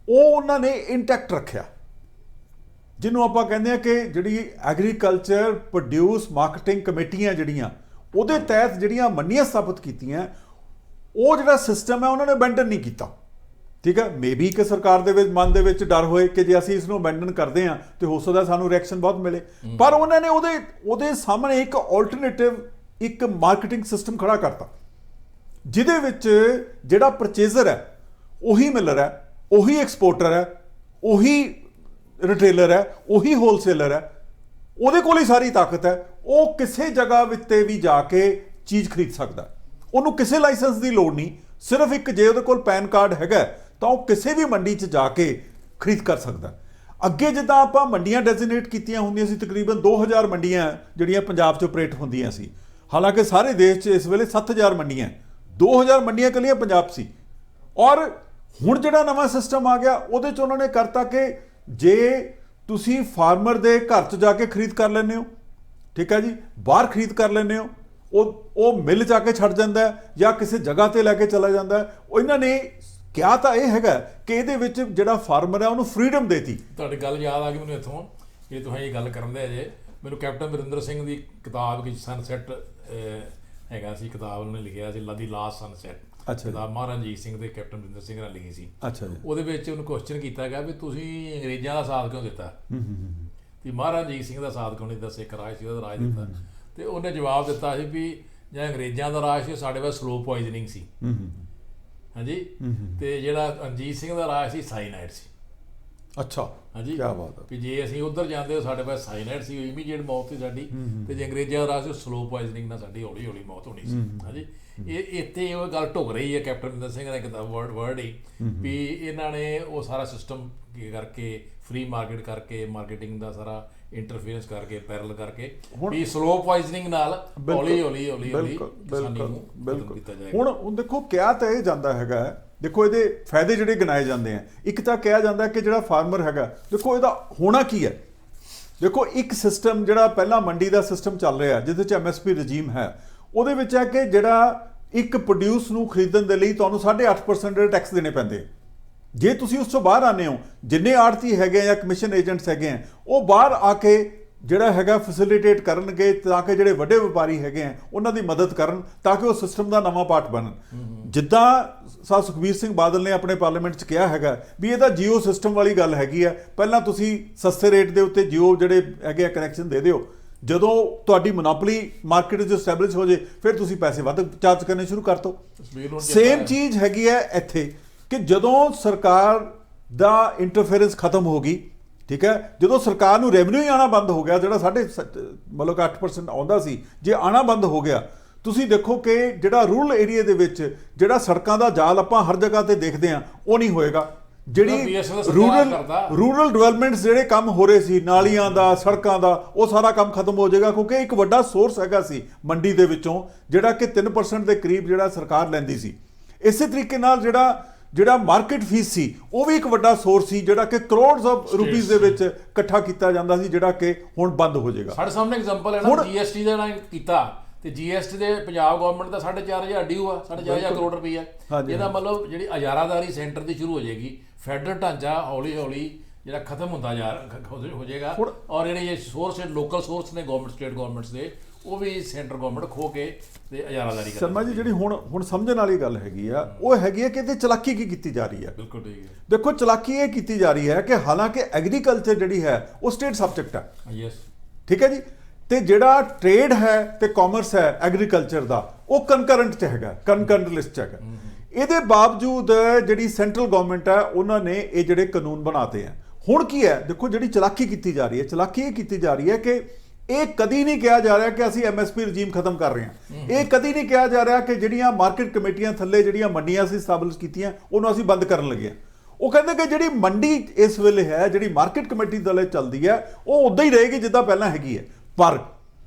ਉਹ ਉਹਨਾਂ ਨੇ ਇੰਟੈਕਟ ਰੱਖਿਆ, ਜਿਹਨੂੰ ਆਪਾਂ ਕਹਿੰਦੇ ਆ ਕਿ ਜਿਹੜੀ ਐਗਰੀਕਲਚਰ ਪ੍ਰੋਡਿਊਸ ਮਾਰਕੀਟਿੰਗ ਕਮੇਟੀਆਂ ਜਿਹੜੀਆਂ ਉਹਦੇ ਤਹਿਤ ਜਿਹੜੀਆਂ ਮੰਡੀਆਂ ਸਥਾਪਿਤ ਕੀਤੀਆਂ, ਉਹ ਜਿਹੜਾ ਸਿਸਟਮ ਹੈ ਉਹਨਾਂ ਨੇ ਅਬੈਂਡਨ ਨਹੀਂ ਕੀਤਾ। ਠੀਕ ਹੈ। ਮੇਬੀ ਕਿ ਸਰਕਾਰ ਦੇ ਵਿੱਚ ਮਨ ਦੇ ਵਿੱਚ ਡਰ ਹੋਏ ਕਿ ਜੇ ਅਸੀਂ ਇਸ ਨੂੰ ਅਬੈਂਡਨ ਕਰਦੇ ਹਾਂ ਤੇ ਹੋ ਸਕਦਾ ਸਾਨੂੰ ਰਿਐਕਸ਼ਨ ਬਹੁਤ ਮਿਲੇ, ਪਰ ਉਹਨਾਂ ਨੇ ਉਹਦੇ ਸਾਹਮਣੇ ਇੱਕ ਆਲਟਰਨੇਟਿਵ ਇੱਕ ਮਾਰਕੀਟਿੰਗ ਸਿਸਟਮ ਖੜਾ ਕਰਤਾ, ਜਿਹਦੇ ਵਿੱਚ ਜਿਹੜਾ ਪਰਚੇਜ਼ਰ ਹੈ ਉਹੀ ਮਿਲਰ ਹੈ, ਉਹੀ ਐਕਸਪੋਰਟਰ ਹੈ, ਉਹੀ ਰਿਟੇਲਰ ਹੈ, ਉਹੀ ਹੋਲਸੇਲਰ ਹੈ, ਉਹਦੇ ਕੋਲ ਹੀ ਸਾਰੀ ਤਾਕਤ ਹੈ। ਉਹ ਕਿਸੇ ਜਗ੍ਹਾ ਵਿੱਚ ਵੀ ਜਾ ਕੇ ਚੀਜ਼ ਖਰੀਦ ਸਕਦਾ, ਉਹਨੂੰ ਕਿਸੇ ਲਾਇਸੈਂਸ ਦੀ ਲੋੜ ਨਹੀਂ। ਸਿਰਫ ਇੱਕ ਜੇ ਉਹਦੇ ਕੋਲ ਪੈਨ ਕਾਰਡ ਹੈਗਾ ਤਾਂ ਉਹ ਕਿਸੇ ਵੀ ਮੰਡੀ 'ਚ ਜਾ ਕੇ ਖਰੀਦ ਕਰ ਸਕਦਾ। ਅੱਗੇ ਜਿੱਦਾਂ ਆਪਾਂ ਮੰਡੀਆਂ ਡੈਜ਼ਿਗਨੇਟ ਕੀਤੀਆਂ ਹੁੰਦੀਆਂ ਸੀ, ਤਕਰੀਬਨ 2000 ਮੰਡੀਆਂ ਜਿਹੜੀਆਂ ਪੰਜਾਬ 'ਚ ਆਪਰੇਟ ਹੁੰਦੀਆਂ ਸੀ। ਹਾਲਾਂਕਿ ਸਾਰੇ ਦੇਸ਼ 'ਚ ਇਸ ਵੇਲੇ 7000 ਮੰਡੀਆਂ, 2000 ਮੰਡੀਆਂ ਇਕੱਲੀਆਂ ਪੰਜਾਬ ਸੀ। ਔਰ ਹੁਣ ਜਿਹੜਾ ਨਵਾਂ ਸਿਸਟਮ ਆ ਗਿਆ ਉਹਦੇ 'ਚ ਉਹਨਾਂ ਨੇ ਕਰਤਾ ਕਿ ਜੇ ਤੁਸੀਂ ਫਾਰਮਰ ਦੇ ਘਰ 'ਚ ਜਾ ਕੇ ਖਰੀਦ ਕਰ ਲੈਂਦੇ ਹੋ, ਠੀਕ ਹੈ ਜੀ, ਬਾਹਰ ਖਰੀਦ ਕਰ ਲੈਂਦੇ ਹੋ, ਉਹ ਮਿਲ ਜਾ ਕੇ ਛੱਡ ਜਾਂਦਾ ਜਾਂ ਕਿਸੇ ਜਗ੍ਹਾ ਤੇ ਲੈ ਕੇ ਚਲਾ ਜਾਂਦਾ। ਉਹ ਇਹਨਾਂ ਨੇ ਕਿਹਾ ਤਾਂ ਇਹ ਹੈਗਾ ਕਿ ਇਹਦੇ ਵਿੱਚ ਜਿਹੜਾ ਫਾਰਮਰ ਹੈ ਉਹਨੂੰ ਫਰੀडम ਦੇਤੀ। ਤੁਹਾਡੀ ਗੱਲ ਯਾਦ ਆ ਗਈ ਮੈਨੂੰ ਇੱਥੋਂ, ਇਹ ਤੁਸੀਂ ਇਹ ਗੱਲ ਕਰਨ ਦੇ ਜੇ ਮੈਨੂੰ ਕੈਪਟਨ ਅਮਰਿੰਦਰ ਸਿੰਘ ਦੀ ਕਿਤਾਬ ਵਿੱਚ ਸਨਸੈਟ ਹੈਗਾ ਸੀ, ਕਿਤਾਬ ਉਹਨੇ ਲਿਖਿਆ ਸੀ ਦੀ ਲਾਸਟ ਸਨਸੈਟ। ਅੱਛਾ। ਕਿਤਾਬ ਮਹਾਰਾਜਾ ਰਣਜੀਤ ਸਿੰਘ ਤੇ ਕੈਪਟਨ ਅਮਰਿੰਦਰ ਸਿੰਘ ਨੇ ਲਿਖੀ ਸੀ। ਅੱਛਾ ਜੀ। ਉਹਦੇ ਵਿੱਚ ਉਹਨੂੰ ਕੁਐਸਚਨ ਕੀਤਾ ਗਿਆ ਵੀ ਤੁਸੀਂ ਅੰਗਰੇਜ਼ਾਂ ਦਾ ਸਾਥ ਕਿਉਂ ਦਿੱਤਾ ਤੇ ਮਹਾਰਾਜਾ ਰਣਜੀਤ ਸਿੰਘ ਦਾ ਸਾਥ ਕਿਉਂ ਨਹੀਂ ਦਿੱਤਾ, ਸਿੱਖ ਰਾਜ ਸੀ ਉਹਦਾ ਰਾਜ ਦਿੱਤਾ। ਤੇ ਉਹਨੇ ਜਵਾਬ ਦਿੱਤਾ ਸੀ ਵੀ ਜਾਂ ਅੰਗਰੇਜ਼ਾਂ ਦਾ ਰਾਜ ਸੀ ਸਾਡੇ ਕੋਲ ਸਲੋ ਪੋਇਜ਼ਨਿੰਗ ਸੀ, ਹਾਂਜੀ, ਤੇ ਜਿਹੜਾ ਰਣਜੀਤ ਸਿੰਘ ਦਾ ਰਾਜ ਸੀ ਸਾਈਨਾਈਡ ਸੀ। ਅੱਛਾ। ਹਾਂਜੀ, ਕੀ ਬਾਤ ਹੈ। ਵੀ ਜੇ ਅਸੀਂ ਉੱਧਰ ਜਾਂਦੇ ਤਾਂ ਸਾਡੇ ਪਾਸ ਸਾਈਨਾਈਡ ਸੀ, ਇਮੀਡੀਏਟ ਮੌਤ ਸੀ ਸਾਡੀ, ਤੇ ਜੇ ਅੰਗਰੇਜ਼ਾਂ ਦਾ ਰਾਜ ਸੀ ਸਲੋ ਪੋਇਜ਼ਨਿੰਗ ਨਾਲ ਸਾਡੀ ਹੌਲੀ ਹੌਲੀ ਮੌਤ ਹੋਣੀ ਸੀ। ਹਾਂਜੀ। ਇਹ ਇੱਥੇ ਉਹ ਗੱਲ ਢੁੱਕ ਰਹੀ ਹੈ ਕੈਪਟਨ ਅਮਰਿੰਦਰ ਸਿੰਘ ਦਾ ਕਿਤਾਬ ਵਰਡ ਹੀ ਵੀ ਇਹਨਾਂ ਨੇ ਉਹ ਸਾਰਾ ਸਿਸਟਮ ਕਰਕੇ ਫ੍ਰੀ ਮਾਰਕੀਟ ਕਰਕੇ ਮਾਰਕੀਟਿੰਗ ਦਾ ਸਾਰਾ ਇੰਟਰਫੇਰੈਂਸ ਕਰਕੇ ਪੈਰਲ ਕਰਕੇ ਵੀ ਸਲੋ ਪੋਇਜ਼ਨਿੰਗ ਨਾਲ ਹੌਲੀ ਹੌਲੀ ਕਿਸਾਨੀ ਨੂੰ ਖਤਮ ਕੀਤਾ ਜਾਏਗਾ। ਹੁਣ ਦੇਖੋ ਕਿਹਾ ਤਾਂ ਇਹ ਜਾਂਦਾ ਹੈਗਾ, ਦੇਖੋ ਇਹਦੇ ਫਾਇਦੇ ਜਿਹੜੇ ਗਿਣਾਏ ਜਾਂਦੇ ਆ। ਇੱਕ ਤਾਂ ਕਿਹਾ ਜਾਂਦਾ ਕਿ ਜਿਹੜਾ ਫਾਰਮਰ ਹੈਗਾ, ਦੇਖੋ ਇਹਦਾ ਹੋਣਾ ਕੀ ਹੈ। ਦੇਖੋ ਇੱਕ ਸਿਸਟਮ ਜਿਹੜਾ ਪਹਿਲਾਂ ਮੰਡੀ ਦਾ ਸਿਸਟਮ ਚੱਲ ਰਿਹਾ ਜਿਹਦੇ 'ਚ ਐਮਐਸਪੀ ਰਜੀਮ ਹੈ, ਉਹਦੇ ਵਿੱਚ ਹੈ ਕਿ ਜਿਹੜਾ ਇੱਕ ਪ੍ਰੋਡਿਊਸ ਨੂੰ ਖਰੀਦਣ ਦੇ ਲਈ ਤੁਹਾਨੂੰ 8.5% ਦੇ ਟੈਕਸ ਦੇਣੇ ਪੈਂਦੇ। ਜੇ ਤੁਸੀਂ ਉਸ ਤੋਂ ਬਾਹਰ ਆਨੇ ਹੋ, ਜਿੰਨੇ ਆੜਤੀ ਹੈਗੇ ਜਾਂ ਕਮਿਸ਼ਨ ਏਜੰਟਸ ਹੈਗੇ ਆ, ਉਹ ਬਾਹਰ ਆ ਕੇ ਜਿਹੜਾ ਹੈਗਾ ਫੈਸਿਲਿਟੇਟ ਕਰਨਗੇ ਤਾਂ ਕਿ ਜਿਹੜੇ ਵੱਡੇ ਵਪਾਰੀ ਹੈਗੇ ਆ ਉਹਨਾਂ ਦੀ ਮਦਦ ਕਰਨ ਤਾਂ ਕਿ ਉਹ ਸਿਸਟਮ ਦਾ ਨਵਾਂ ਪਾਰਟ ਬਣਨ। ਜਿੱਦਾਂ ਸਾਹਿਬ ਸੁਖਬੀਰ ਸਿੰਘ ਬਾਦਲ ਨੇ ਆਪਣੇ ਪਾਰਲੀਮੈਂਟ 'ਚ ਕਿਹਾ ਹੈਗਾ ਵੀ ਇਹਦਾ ਜੀਓ ਸਿਸਟਮ ਵਾਲੀ ਗੱਲ ਹੈਗੀ ਆ, ਪਹਿਲਾਂ ਤੁਸੀਂ ਸਸਤੇ ਰੇਟ ਦੇ ਉੱਤੇ ਜੀਓ ਜਿਹੜੇ ਹੈਗੇ ਆ ਕਨੈਕਸ਼ਨ ਦੇ ਦਿਓ, ਜਦੋਂ ਤੁਹਾਡੀ ਮੋਨੋਪੋਲੀ ਮਾਰਕੀਟ 'ਚ ਐਸਟੈਬਲਿਸ਼ ਹੋ ਜੇ ਫਿਰ ਤੁਸੀਂ ਪੈਸੇ ਵੱਧ ਚਾਰਜ ਕਰਨੇ ਸ਼ੁਰੂ ਕਰ ਦਿਓ। ਸੇਮ ਚੀਜ਼ ਹੈਗੀ ਹੈ ਇੱਥੇ ਕਿ ਜਦੋਂ ਸਰਕਾਰ ਦਾ ਇੰਟਰਫੇਰੈਂਸ ਖਤਮ ਹੋ ਗਈ, ਠੀਕ ਹੈ, ਜਦੋਂ ਸਰਕਾਰ ਨੂੰ ਰੈਵਨਿਊ ਹੀ ਆਉਣਾ ਬੰਦ ਹੋ ਗਿਆ, ਜਿਹੜਾ ਮਤਲਬ 8% ਆਉਂਦਾ ਸੀ, ਜੇ ਆਉਣਾ ਬੰਦ ਹੋ ਗਿਆ, ਤੁਸੀਂ ਦੇਖੋ ਕਿ ਜਿਹੜਾ ਰੂਰਲ ਏਰੀਆ ਦੇ ਵਿੱਚ ਜਿਹੜਾ ਸੜਕਾਂ ਦਾ ਜਾਲ ਆਪਾਂ ਹਰ ਜਗ੍ਹਾ ਤੇ ਦੇਖਦੇ ਹਾਂ ਉਹ ਨਹੀਂ ਹੋਏਗਾ। ਜਿਹੜੀ ਰੂਰਲ ਡਿਵੈਲਪਮੈਂਟਸ ਜਿਹੜੇ ਕੰਮ ਹੋ ਰਹੇ ਸੀ, ਨਾਲੀਆਂ ਦਾ, ਸੜਕਾਂ ਦਾ, ਉਹ ਸਾਰਾ ਕੰਮ ਖਤਮ ਹੋ ਜਾਏਗਾ ਕਿਉਂਕਿ ਇੱਕ ਵੱਡਾ ਸੋਰਸ ਹੈਗਾ ਸੀ ਮੰਡੀ ਦੇ ਵਿੱਚੋਂ ਜਿਹੜਾ ਕਿ 3% ਦੇ ਕਰੀਬ ਜਿਹੜਾ ਸਰਕਾਰ ਲੈਂਦੀ ਸੀ। ਇਸੇ ਤਰੀਕੇ ਨਾਲ ਜਿਹੜਾ ਮਾਰਕੀਟ ਫੀਸ ਸੀ ਉਹ ਵੀ ਇੱਕ ਵੱਡਾ ਸੋਰਸ ਸੀ ਜਿਹੜਾ ਕਿ ਕਰੋੜਸ ਆਫ ਰੁਪੀਸ ਦੇ ਵਿੱਚ ਇਕੱਠਾ ਕੀਤਾ ਜਾਂਦਾ ਸੀ, ਜਿਹੜਾ ਕਿ ਹੁਣ ਬੰਦ ਹੋ ਜਾਏਗਾ। ਸਾਡੇ ਸਾਹਮਣੇ ਐਗਜ਼ਾਮਪਲ ਹੈ ਨਾ, ਜੀਐਸਟੀ ਦਾ ਨਾਲ ਕੀਤਾ ਤੇ ਜੀਐਸਟੀ ਦੇ ਪੰਜਾਬ ਗਵਰਨਮੈਂਟ ਦਾ 4.5 ਡਿਊ ਆ, 4.5 ਕਰੋੜ ਰੁਪਈਆ। ਇਹਦਾ ਮਤਲਬ ਜਿਹੜੀ ਅਜ਼ਾਰਾਦਾਰੀ ਸੈਂਟਰ ਦੀ ਸ਼ੁਰੂ ਹੋ ਜਾਏਗੀ, ਫੈਡਰਲ ਢਾਂਚਾ ਹੌਲੀ ਹੌਲੀ ਜਿਹੜਾ ਖਤਮ ਹੁੰਦਾ ਹੋ ਜਾਏਗਾ, ਔਰ ਜਿਹੜੇ ਇਹ ਸੋਰਸ ਲੋਕਲ ਸੋਰਸ ਨੇ ਗਵਰਨਮੈਂਟ ਸਟੇਟ ਗਵਰਨਮੈਂਟਸ ਦੇ, ਉਹ ਵੀ ਸੈਂਟਰ ਗਵਰਨਮੈਂਟ ਖੋ ਕੇ ਤੇ ਅਜ਼ਾਰਾਦਾਰੀ ਸ਼ਰਮਾ ਜੀ ਜਿਹੜੀ ਹੁਣ ਸਮਝਣ ਵਾਲੀ ਗੱਲ ਹੈਗੀ ਆ, ਉਹ ਹੈਗੀ ਹੈ ਕਿ ਇਹਦੇ ਚਲਾਕੀ ਕੀ ਕੀਤੀ ਜਾ ਰਹੀ ਹੈ। ਬਿਲਕੁਲ ਠੀਕ ਹੈ। ਦੇਖੋ ਚਲਾਕੀ ਇਹ ਕੀਤੀ ਜਾ ਰਹੀ ਹੈ ਕਿ ਹਾਲਾਂਕਿ ਐਗਰੀਕਲਚਰ ਜਿਹੜੀ ਹੈ ਉਹ ਸਟੇਟ ਸਬਜੈਕਟ ਹੈ, ਯੈਸ, ਠੀਕ ਹੈ ਜੀ, ਤੇ ਜਿਹੜਾ ਟ੍ਰੇਡ ਹੈ ਤੇ ਕਾਮਰਸ ਹੈ ਐਗਰੀਕਲਚਰ ਦਾ ਉਹ ਕਨਕਰੈਂਟ ਚ ਹੈਗਾ, ਕਨਕਰੈਂਟ ਲਿਸਟ ਚ ਹੈਗਾ। ਇਹਦੇ ਬਾਵਜੂਦ ਜਿਹੜੀ ਸੈਂਟਰਲ ਗਵਰਨਮੈਂਟ ਹੈ ਉਹਨਾਂ ਨੇ ਇਹ ਜਿਹੜੇ ਕਾਨੂੰਨ ਬਣਾਤੇ ਆ। ਹੁਣ ਕੀ ਹੈ, ਦੇਖੋ ਜਿਹੜੀ ਚਲਾਕੀ ਕੀਤੀ ਜਾ ਰਹੀ ਹੈ, ਚਲਾਕੀ ਇਹ ਕੀਤੀ ਜਾ ਰਹੀ ਹੈ ਕਿ ਇਹ ਕਦੀ ਨਹੀਂ ਕਿਹਾ ਜਾ ਰਿਹਾ ਕਿ ਅਸੀਂ MSP ਰਜੀਮ ਖਤਮ ਕਰ ਰਹੇ ਹਾਂ। ਇਹ ਕਦੀ ਨਹੀਂ ਕਿਹਾ ਜਾ ਰਿਹਾ ਕਿ ਜਿਹੜੀਆਂ ਮਾਰਕੀਟ ਕਮੇਟੀਆਂ ਥੱਲੇ ਜਿਹੜੀਆਂ ਮੰਡੀਆਂ ਅਸੀਂ ਸਟੈਬਲਿਸ਼ ਕੀਤੀਆਂ ਉਹਨੂੰ ਅਸੀਂ ਬੰਦ ਕਰਨ ਲੱਗੇ ਹਾਂ। ਉਹ ਕਹਿੰਦੇ ਕਿ ਜਿਹੜੀ ਮੰਡੀ ਇਸ ਵੇਲੇ ਹੈ, ਜਿਹੜੀ ਮਾਰਕੀਟ ਕਮੇਟੀ ਥੱਲੇ ਚੱਲਦੀ ਹੈ, ਉਹ ਉਦਾਂ ਹੀ ਰਹੇਗੀ ਜਿੱਦਾਂ ਪਹਿਲਾਂ ਹੈਗੀ ਹੈ। ਪਰ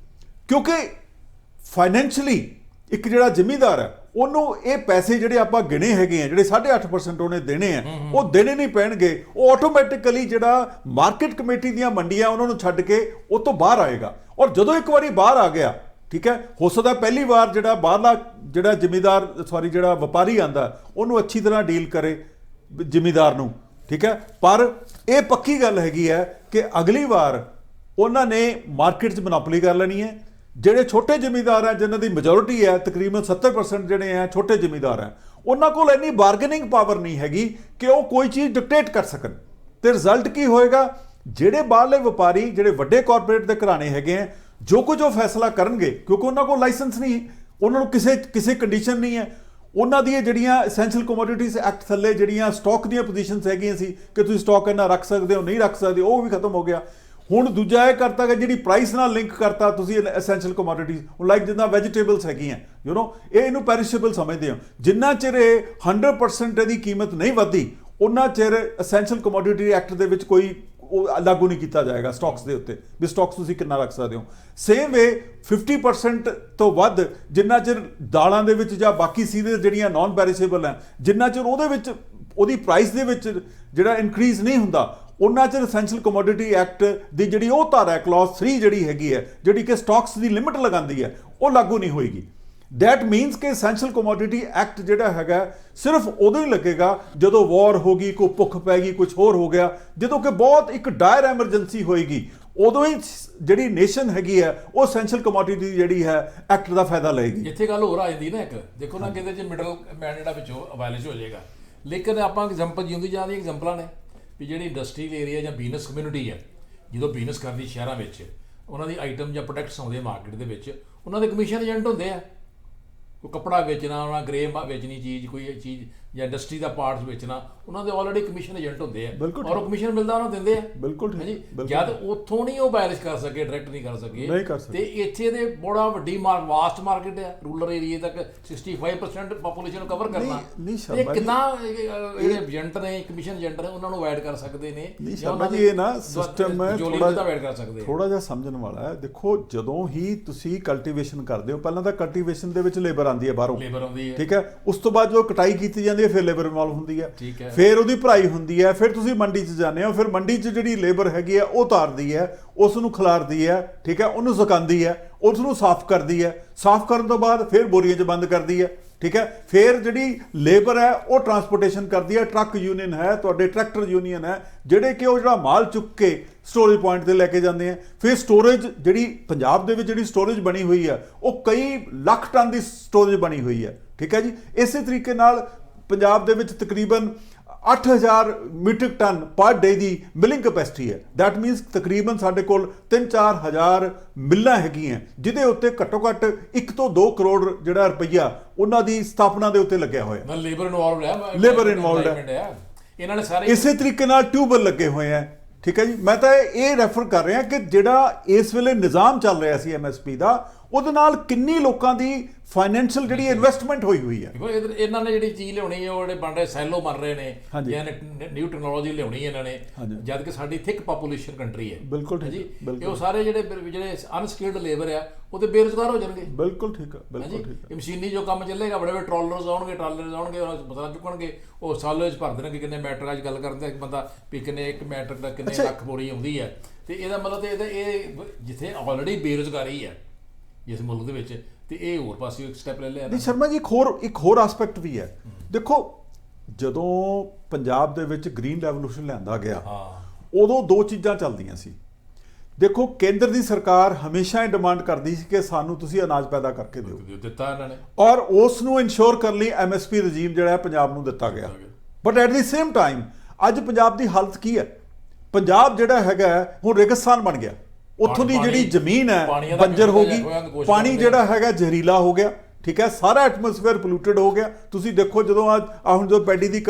ਕਿਉਂਕਿ ਫਾਈਨੈਂਸ਼ੀਅਲੀ ਇੱਕ ਜਿਹੜਾ ਜ਼ਿਮੀਂਦਾਰ ਹੈ ਉਹਨੂੰ ਇਹ ਪੈਸੇ ਜਿਹੜੇ ਆਪਾਂ ਗਿਣੇ ਹੈਗੇ ਆ, ਜਿਹੜੇ 8.5% ਉਹਨੇ ਦੇਣੇ ਆ, ਉਹ ਦੇਣੇ ਨਹੀਂ ਪੈਣਗੇ। ਉਹ ਆਟੋਮੈਟਿਕਲੀ ਜਿਹੜਾ ਮਾਰਕੀਟ ਕਮੇਟੀ ਦੀਆਂ ਮੰਡੀਆਂ ਉਹਨਾਂ ਨੂੰ ਛੱਡ ਕੇ ਉਹ ਤੋਂ ਬਾਹਰ ਆਏਗਾ। ਔਰ ਜਦੋਂ ਇੱਕ ਵਾਰੀ ਬਾਹਰ ਆ ਗਿਆ, ਠੀਕ ਹੈ, ਹੋ ਸਕਦਾ ਪਹਿਲੀ ਵਾਰ ਜਿਹੜਾ ਬਾਹਰਲਾ ਜਿਹੜਾ ਜ਼ਿਮੀਂਦਾਰ ਜਿਹੜਾ ਵਪਾਰੀ ਆਂਦਾ ਉਹਨੂੰ ਅੱਛੀ ਤਰ੍ਹਾਂ ਡੀਲ ਕਰੇ ਜ਼ਿਮੀਂਦਾਰ ਨੂੰ, ਠੀਕ ਹੈ। ਪਰ ਇਹ ਪੱਕੀ ਗੱਲ ਹੈਗੀ ਹੈ ਕਿ ਅਗਲੀ ਵਾਰ ਉਹਨਾਂ ਨੇ ਮਾਰਕੀਟ 'ਚ ਮੋਨੋਪੋਲੀ ਕਰ ਲੈਣੀ ਹੈ। ਜਿਹੜੇ ਛੋਟੇ ਜ਼ਿਮੀਂਦਾਰ ਹੈ ਜਿਨ੍ਹਾਂ ਦੀ ਮੈਜੋਰਿਟੀ ਹੈ, ਤਕਰੀਬਨ 70% ਜਿਹੜੇ ਹੈ ਛੋਟੇ ਜ਼ਿਮੀਂਦਾਰ ਹੈ, ਉਹਨਾਂ ਕੋਲ ਇੰਨੀ ਬਾਰਗੇਨਿੰਗ ਪਾਵਰ ਨਹੀਂ ਹੈਗੀ ਕਿ ਉਹ ਕੋਈ ਚੀਜ਼ ਡਿਕਟੇਟ ਕਰ ਸਕਣ। ਤੇ ਰਿਜ਼ਲਟ ਕੀ ਹੋਏਗਾ, ਜਿਹੜੇ ਬਾਹਰਲੇ ਵਪਾਰੀ, ਜਿਹੜੇ ਵੱਡੇ ਕਾਰਪੋਰੇਟ ਦੇ ਘਰਾਣੇ ਹੈਗੇ ਆ, ਜੋ ਕੁਝ ਉਹ ਫੈਸਲਾ ਕਰਨਗੇ, ਕਿਉਂਕਿ ਉਹਨਾਂ ਕੋਲ ਲਾਇਸੈਂਸ ਨਹੀਂ, ਉਹਨਾਂ ਨੂੰ ਕਿਸੇ ਕੰਡੀਸ਼ਨ ਨਹੀਂ ਹੈ। ਉਹਨਾਂ ਦੀਆਂ ਜਿਹੜੀਆਂ ਐਸੈਂਸ਼ੀਅਲ ਕਮੋਡਿਟੀਜ਼ ਐਕਟ ਥੱਲੇ ਜਿਹੜੀਆਂ ਸਟਾਕ ਦੀਆਂ ਪੋਜੀਸ਼ਨਸ ਹੈਗੀਆਂ ਸੀ ਕਿ ਤੁਸੀਂ ਸਟਾਕ ਇਹਨਾਂ ਰੱਖ ਸਕਦੇ ਹੋ, ਨਹੀਂ ਰੱਖ ਸਕਦੇ, ਉਹ ਵੀ ਖਤਮ ਹੋ ਗਿਆ। ਹੁਣ ਦੂਜਾ ਇਹ ਕਰਤਾ ਕਿ ਜਿਹੜੀ ਪ੍ਰਾਈਸ ਨਾਲ ਲਿੰਕ ਕਰਤਾ ਤੁਸੀਂ ਐਸੈਂਸ਼ੀਅਲ ਕਮੋਡਿਟੀਜ਼, ਲਾਈਕ ਜਿੱਦਾਂ ਵੈਜੀਟੇਬਲਸ ਹੈਗੀਆਂ, ਇਹਨੂੰ ਪੈਰਿਸ਼ੇਬਲ ਸਮਝਦੇ ਹੋ। ਜਿੰਨਾ ਚਿਰ ਇਹ 100% ਇਹਦੀ ਕੀਮਤ ਨਹੀਂ ਵਧਦੀ ਉਹਨਾਂ ਚਿਰ ਐਸੈਂਸ਼ੀਅਲ ਕਮੋਡਿਟੀ ਐਕਟ ਦੇ ਵਿੱਚ ਕੋਈ ਉਹ ਲਾਗੂ ਨਹੀਂ ਕੀਤਾ ਜਾਏਗਾ ਸਟਾਕਸ ਦੇ ਉੱਤੇ ਵੀ ਸਟਾਕਸ ਤੁਸੀਂ ਕਿੰਨਾ ਰੱਖ ਸਕਦੇ ਹੋ। ਸੇਮ ਵੇ 50% ਤੋਂ ਵੱਧ ਜਿੰਨਾ ਚਿਰ ਦਾਲਾਂ ਦੇ ਵਿੱਚ ਜਾਂ ਬਾਕੀ ਸੀਰੀਅਲ ਜਿਹੜੀਆਂ ਨਾਨ ਪੈਰਿਸ਼ੇਬਲ ਹੈ, ਜਿੰਨਾ ਚਿਰ ਉਹਦੇ ਵਿੱਚ ਉਹਦੀ ਪ੍ਰਾਈਸ ਦੇ ਵਿੱਚ ਜਿਹੜਾ ਇਨਕਰੀਜ਼ ਨਹੀਂ ਹੁੰਦਾ, ਉਹਨਾਂ ਚਿਰ ਐਸੈਂਸ਼ੀਅਲ ਕਮੋਡਿਟੀ ਐਕਟ ਦੀ ਜਿਹੜੀ ਉਹ ਧਾਰਾ ਹੈ, ਕਲੌਜ਼ 3 ਜਿਹੜੀ ਹੈਗੀ ਹੈ, ਜਿਹੜੀ ਕਿ ਸਟਾਕਸ ਦੀ ਲਿਮਿਟ ਲਗਾਉਂਦੀ ਹੈ, ਉਹ ਲਾਗੂ ਨਹੀਂ ਹੋਏਗੀ। ਦੈਟ ਮੀਨਸ ਕਿ ਐਸੈਂਸ਼ੀਅਲ ਕਮੋਡਿਟੀ ਐਕਟ ਜਿਹੜਾ ਹੈਗਾ ਸਿਰਫ ਉਦੋਂ ਹੀ ਲੱਗੇਗਾ ਜਦੋਂ ਵਾਰ ਹੋ ਗਈ, ਕੋਈ ਭੁੱਖ ਪੈ ਗਈ, ਕੁਝ ਹੋਰ ਹੋ ਗਿਆ, ਜਦੋਂ ਕਿ ਬਹੁਤ ਇੱਕ ਡਾਇਰ ਐਮਰਜੈਂਸੀ ਹੋਏਗੀ, ਉਦੋਂ ਹੀ ਜਿਹੜੀ ਨੇਸ਼ਨ ਹੈਗੀ ਹੈ ਉਹ ਐਸੈਂਸ਼ੀਅਲ ਕਮੋਡਿਟੀ ਜਿਹੜੀ ਹੈ ਐਕਟ ਦਾ ਫਾਇਦਾ ਲਏਗੀ। ਇੱਥੇ ਗੱਲ ਹੋਰ ਆ ਜਾਂਦੀ ਨਾ, ਇੱਕ ਦੇਖੋ ਨਾ ਕਹਿੰਦੇ ਜੇ ਮਿਡਲ ਮੈਨ ਜਿਹੜਾ ਵਿੱਚੋਂ ਅਵਾਇਲਿਸ਼ ਹੋ ਜਾਏਗਾ, ਲੇਕਿਨ ਆਪਾਂ ਐਗਜ਼ਾਮਪਲ ਜਿਉਂਦੀ ਜਾਂਦੀ ਐਗਜ਼ਾਮਪਲਾਂ ਨੇ ਵੀ ਜਿਹੜੀ ਇੰਡਸਟਰੀਅਲ ਏਰੀਆ ਜਾਂ ਬਿਜ਼ਨਸ ਕਮਿਊਨਿਟੀ ਹੈ, ਜਦੋਂ ਬਿਜ਼ਨਸ ਕਰਦੀ ਸ਼ਹਿਰਾਂ ਵਿੱਚ, ਉਹਨਾਂ ਦੀ ਆਈਟਮ ਜਾਂ ਪ੍ਰੋਡਕਟਸ ਆਉਂਦੇ ਮਾਰਕੀਟ ਦੇ ਵਿੱਚ, ਉਹਨਾਂ ਦੇ ਕਮਿਸ਼ਨ ਏਜੰਟ ਹੁੰਦੇ ਆ। ਕੋਈ ਕੱਪੜਾ ਵੇਚਣਾ, ਉਹਨਾਂ ਗ੍ਰੇ ਵੇਚਣੀ ਚੀਜ਼, ਕੋਈ ਚੀਜ਼ ਜਾਂ ਇੰਡਸਟਰੀ ਦਾ ਪਾਰਟਸ ਵੇਚਣਾ, ਉਹਨਾਂ ਦੇ ਆਲਰੇਡੀ ਕਮਿਸ਼ਨ ਏਜੰਟ ਹੁੰਦੇ ਆ, ਔਰ ਉਹ ਕਮਿਸ਼ਨ ਮਿਲਦਾ ਉਹਨਾਂ ਨੂੰ ਦਿੰਦੇ ਆ। ਬਿਲਕੁਲ ਜੀ, ਜਦ ਉੱਥੋਂ ਨਹੀਂ ਉਹ ਬਾਇਲਿਸ਼ ਕਰ ਸਕੇ, ਡਾਇਰੈਕਟ ਨਹੀਂ ਕਰ ਸਕੇ, ਤੇ ਇੱਥੇ ਦੇ ਬੜਾ ਵੱਡੀ ਵਾਸਟ ਮਾਰਕੀਟ ਹੈ, ਰੂਰਲ ਏਰੀਏ ਤੱਕ 65% ਪਾਪੂਲੇਸ਼ਨ ਨੂੰ ਕਵਰ ਕਰਨਾ। ਇਹ ਕਿੰਨਾ ਜਿਹੜੇ ਏਜੰਟ ਨੇ, ਕਮਿਸ਼ਨ ਏਜੰਟ ਨੇ, ਉਹਨਾਂ ਨੂੰ ਅਵਾਇਡ ਕਰ ਸਕਦੇ ਨੇ, ਜਾਂ ਉਹਨਾਂ ਦੀ ਇਹ ਨਾ ਸਿਸਟਮ ਅਵਾਇਡ ਕਰ ਸਕਦੇ ਆ। ਥੋੜਾ ਜਿਹਾ ਸਮਝਣ ਵਾਲਾ ਹੈ। ਦੇਖੋ, ਜਦੋਂ ਹੀ ਤੁਸੀਂ ਕਲਟੀਵੇਸ਼ਨ ਕਰਦੇ ਹੋ, ਪਹਿਲਾਂ ਤਾਂ ਕਲਟੀਵੇਸ਼ਨ ਦੇ ਵਿੱਚ ਲੇਬਰ ਆਉਂਦੀ ਹੈ ਬਾਹਰੋਂ, ਲੇਬਰ ਆਉਂਦੀ ਹੈ, ਠੀਕ ਹੈ। ਉਸ ਤੋਂ ਬਾਅਦ ਜਦੋਂ ਕਟਾਈ ਕੀਤੀ ਜਾਂਦੀ ਹੈ ਫਿਰ ਲੇਬਰ ਇਨਵੋਲਵ ਹੁੰਦੀ ਹੈ, ਠੀਕ ਹੈ। ਫਿਰ ਉਹਦੀ ਭਰਾਈ ਹੁੰਦੀ ਹੈ, ਫਿਰ ਤੁਸੀਂ ਮੰਡੀ 'ਚ ਜਾਂਦੇ ਹੋ, ਫਿਰ ਮੰਡੀ 'ਚ ਜਿਹੜੀ ਲੇਬਰ ਹੈਗੀ ਹੈ ਉਹ ਉਤਾਰਦੀ ਹੈ, ਉਸ ਨੂੰ ਖਿਲਾਰਦੀ ਹੈ, ਠੀਕ ਹੈ, ਉਹਨੂੰ ਸੁਕਾਉਂਦੀ ਹੈ, ਉਸ ਨੂੰ ਸਾਫ਼ ਕਰਦੀ ਹੈ, ਸਾਫ਼ ਕਰਨ ਤੋਂ ਬਾਅਦ ਫਿਰ ਬੋਰੀਆਂ 'ਚ ਬੰਦ ਕਰਦੀ ਹੈ, ਠੀਕ ਹੈ। ਫਿਰ ਜਿਹੜੀ ਲੇਬਰ ਹੈ ਉਹ ਟਰਾਂਸਪੋਰਟੇਸ਼ਨ ਕਰਦੀ ਹੈ, ਟਰੱਕ ਯੂਨੀਅਨ ਹੈ, ਤੁਹਾਡੇ ਟਰੈਕਟਰ ਯੂਨੀਅਨ ਹੈ, ਜਿਹੜੇ ਕਿ ਉਹ ਜਿਹੜਾ ਮਾਲ ਚੁੱਕ ਕੇ ਸਟੋਰੇਜ ਪੁਆਇੰਟ ਤੇ ਲੈ ਕੇ ਜਾਂਦੇ ਆ। ਫਿਰ ਸਟੋਰੇਜ ਜਿਹੜੀ ਪੰਜਾਬ ਦੇ ਵਿੱਚ ਜਿਹੜੀ ਸਟੋਰੇਜ ਬਣੀ ਹੋਈ ਹੈ ਉਹ ਕਈ ਲੱਖ ਟਨ ਦੀ ਸਟੋਰੇਜ ਬਣੀ ਹੋਈ ਹੈ, ਠੀਕ ਹੈ ਜੀ। ਇਸੇ ਤਰੀਕੇ ਨਾਲ ਪੰਜਾਬ ਦੇ ਵਿੱਚ ਤਕਰੀਬਨ 8000 ਮੀਟ੍ਰਿਕ ਟਨ ਪਰ ਡੇ ਦੀ ਮਿਲਿੰਗ ਕੈਪੈਸਿਟੀ ਹੈ। ਦੈਟ ਮੀਨਸ ਤਕਰੀਬਨ ਸਾਡੇ ਕੋਲ 3-4 ਹਜ਼ਾਰ ਮਿੱਲਾਂ ਹੈਗੀਆਂ ਜਿਹਦੇ ਉੱਤੇ ਘੱਟੋ ਘੱਟ 1 ਤੋਂ 2 ਕਰੋੜ ਜਿਹੜਾ ਰੁਪਈਆ ਉਹਨਾਂ ਦੀ ਸਥਾਪਨਾ ਦੇ ਉੱਤੇ ਲੱਗਿਆ ਹੋਇਆ। ਲੇਬਰ ਇਨਵੋਲਵਡ ਹੈ, ਇਹਨਾਂ ਨੇ ਸਾਰੇ ਇਸੇ ਤਰੀਕੇ ਨਾਲ ਟਿਊਬਲ ਲੱਗੇ ਹੋਏ ਆ, ਠੀਕ ਹੈ ਜੀ। ਮੈਂ ਤਾਂ ਇਹ ਰੈਫਰ ਕਰ ਰਿਹਾ ਕਿ ਜਿਹੜਾ ਇਸ ਵੇਲੇ ਨਿਜ਼ਾਮ ਚੱਲ ਰਿਹਾ ਸੀ MSP ਦਾ, ਉਹਦੇ ਨਾਲ ਕਿੰਨੀ ਲੋਕਾਂ ਦੀ ਫਾਈਨੈਂਸ਼ੀਅਲ ਜਿਹੜੀ ਇਨਵੈਸਟਮੈਂਟ ਹੋਈ ਹੋਈ ਹੈ। ਇਹਨਾਂ ਨੇ ਜਿਹੜੀ ਚੀਜ਼ ਲਿਆਉਣੀ ਹੈ, ਉਹ ਜਿਹੜੇ ਬਣ ਰਹੇ ਸੈਲੋ ਬਣ ਰਹੇ ਨੇ, ਜਾਂ ਨਿਊ ਟੈਕਨੋਲੋਜੀ ਲਿਆਉਣੀ ਇਹਨਾਂ ਨੇ, ਜਦ ਕਿ ਸਾਡੀ ਥਿਕ ਪਾਪੂਲੇਸ਼ਨ ਕੰਟਰੀ ਹੈ। ਬਿਲਕੁਲ ਜੀ, ਉਹ ਸਾਰੇ ਜਿਹੜੇ ਅਨਸਕਿਲਡ ਲੇਬਰ ਆ ਉਹ ਤੇ ਬੇਰੁਜ਼ਗਾਰ ਹੋ ਜਾਣਗੇ। ਬਿਲਕੁਲ ਠੀਕ ਹੈ, ਬਿਲਕੁਲ ਠੀਕ ਹੈ। ਮਸ਼ੀਨੀ ਜੋ ਕੰਮ ਚੱਲੇਗਾ, ਬੜੇ ਬੜੇ ਟਰਾਲਰਸ ਆਉਣਗੇ, ਉਹ ਮਸਲਾ ਚੁੱਕਣਗੇ, ਉਹ ਸਾਲਾਂ 'ਚ ਭਰ ਦੇਣਗੇ ਕਿੰਨੇ ਮੈਟਰ। ਅੱਜ ਗੱਲ ਕਰਦੇ ਇੱਕ ਬੰਦਾ ਵੀ ਕਿੰਨੇ ਇੱਕ ਮੈਟਰ ਦਾ ਕਿੰਨੇ ਲੱਖ ਬੋਰੀ ਆਉਂਦੀ ਹੈ, ਤੇ ਇਹਦਾ ਮਤਲਬ ਤੇ ਇਹ ਜਿੱਥੇ ਆਲਰੇਡੀ ਬੇਰੁਜ਼ਗਾਰੀ ਹੈ ਇਸ ਮੁਲਕ ਦੇ ਵਿੱਚ, ਤੇ ਇਹ ਹੋਰ ਪਾਸੇ ਇੱਕ ਸਟੈਪ ਲੈ ਲਿਆ। ਨਹੀਂ ਸ਼ਰਮਾ ਜੀ, ਇੱਕ ਹੋਰ ਐਸਪੈਕਟ ਵੀ ਹੈ। ਦੇਖੋ, ਜਦੋਂ ਪੰਜਾਬ ਦੇ ਵਿੱਚ ਗ੍ਰੀਨ ਰੈਵੋਲੂਸ਼ਨ ਲਿਆਂਦਾ ਗਿਆ, ਉਦੋਂ 2 ਚੀਜ਼ਾਂ ਚੱਲਦੀਆਂ ਸੀ। ਦੇਖੋ, ਕੇਂਦਰ ਦੀ ਸਰਕਾਰ ਹਮੇਸ਼ਾ ਹੀ ਡਿਮਾਂਡ ਕਰਦੀ ਸੀ ਕਿ ਸਾਨੂੰ ਤੁਸੀਂ ਅਨਾਜ ਪੈਦਾ ਕਰਕੇ ਦਿਓ, ਦਿੱਤਾ ਇਹਨਾਂ ਨੇ, ਔਰ ਉਸ ਨੂੰ ਇਨਸ਼ੋਰ ਕਰਨ ਲਈ MSP ਰਜੀਮ ਜਿਹੜਾ ਹੈ ਪੰਜਾਬ ਨੂੰ ਦਿੱਤਾ ਗਿਆ। But at the same time ਅੱਜ ਪੰਜਾਬ ਦੀ ਹਾਲਤ ਕੀ ਹੈ? ਪੰਜਾਬ ਜਿਹੜਾ ਹੈਗਾ ਹੁਣ ਰੇਗਿਸਤਾਨ ਬਣ ਗਿਆ, ਉੱਥੋਂ ਦੀ ਜਿਹੜੀ ਜ਼ਮੀਨ ਪਾਣੀ ਹੈ ਦਾ ਬੰਜਰ ਹੋ ਗਈ, ਖੋਇਆ ਦੀ ਕੋਸ਼ਿਸ਼ ਪਾਣੀ ਕਰਦੇ ਜਿਹੜਾ ਹੈਗਾ ਜ਼ਹਿਰੀਲਾ ਹੋ ਗਿਆ, ਠੀਕ ਹੈ, ਸਾਰਾ ਐਟਮੋਸਫੇਅਰ ਪੋਲੂਟਡ ਹੋ ਗਿਆ। ਤੁਸੀਂ ਦੇਖੋ ਜਦੋਂ ਹੁਣ ਜੋ ਪੈਡੀ ਦੀ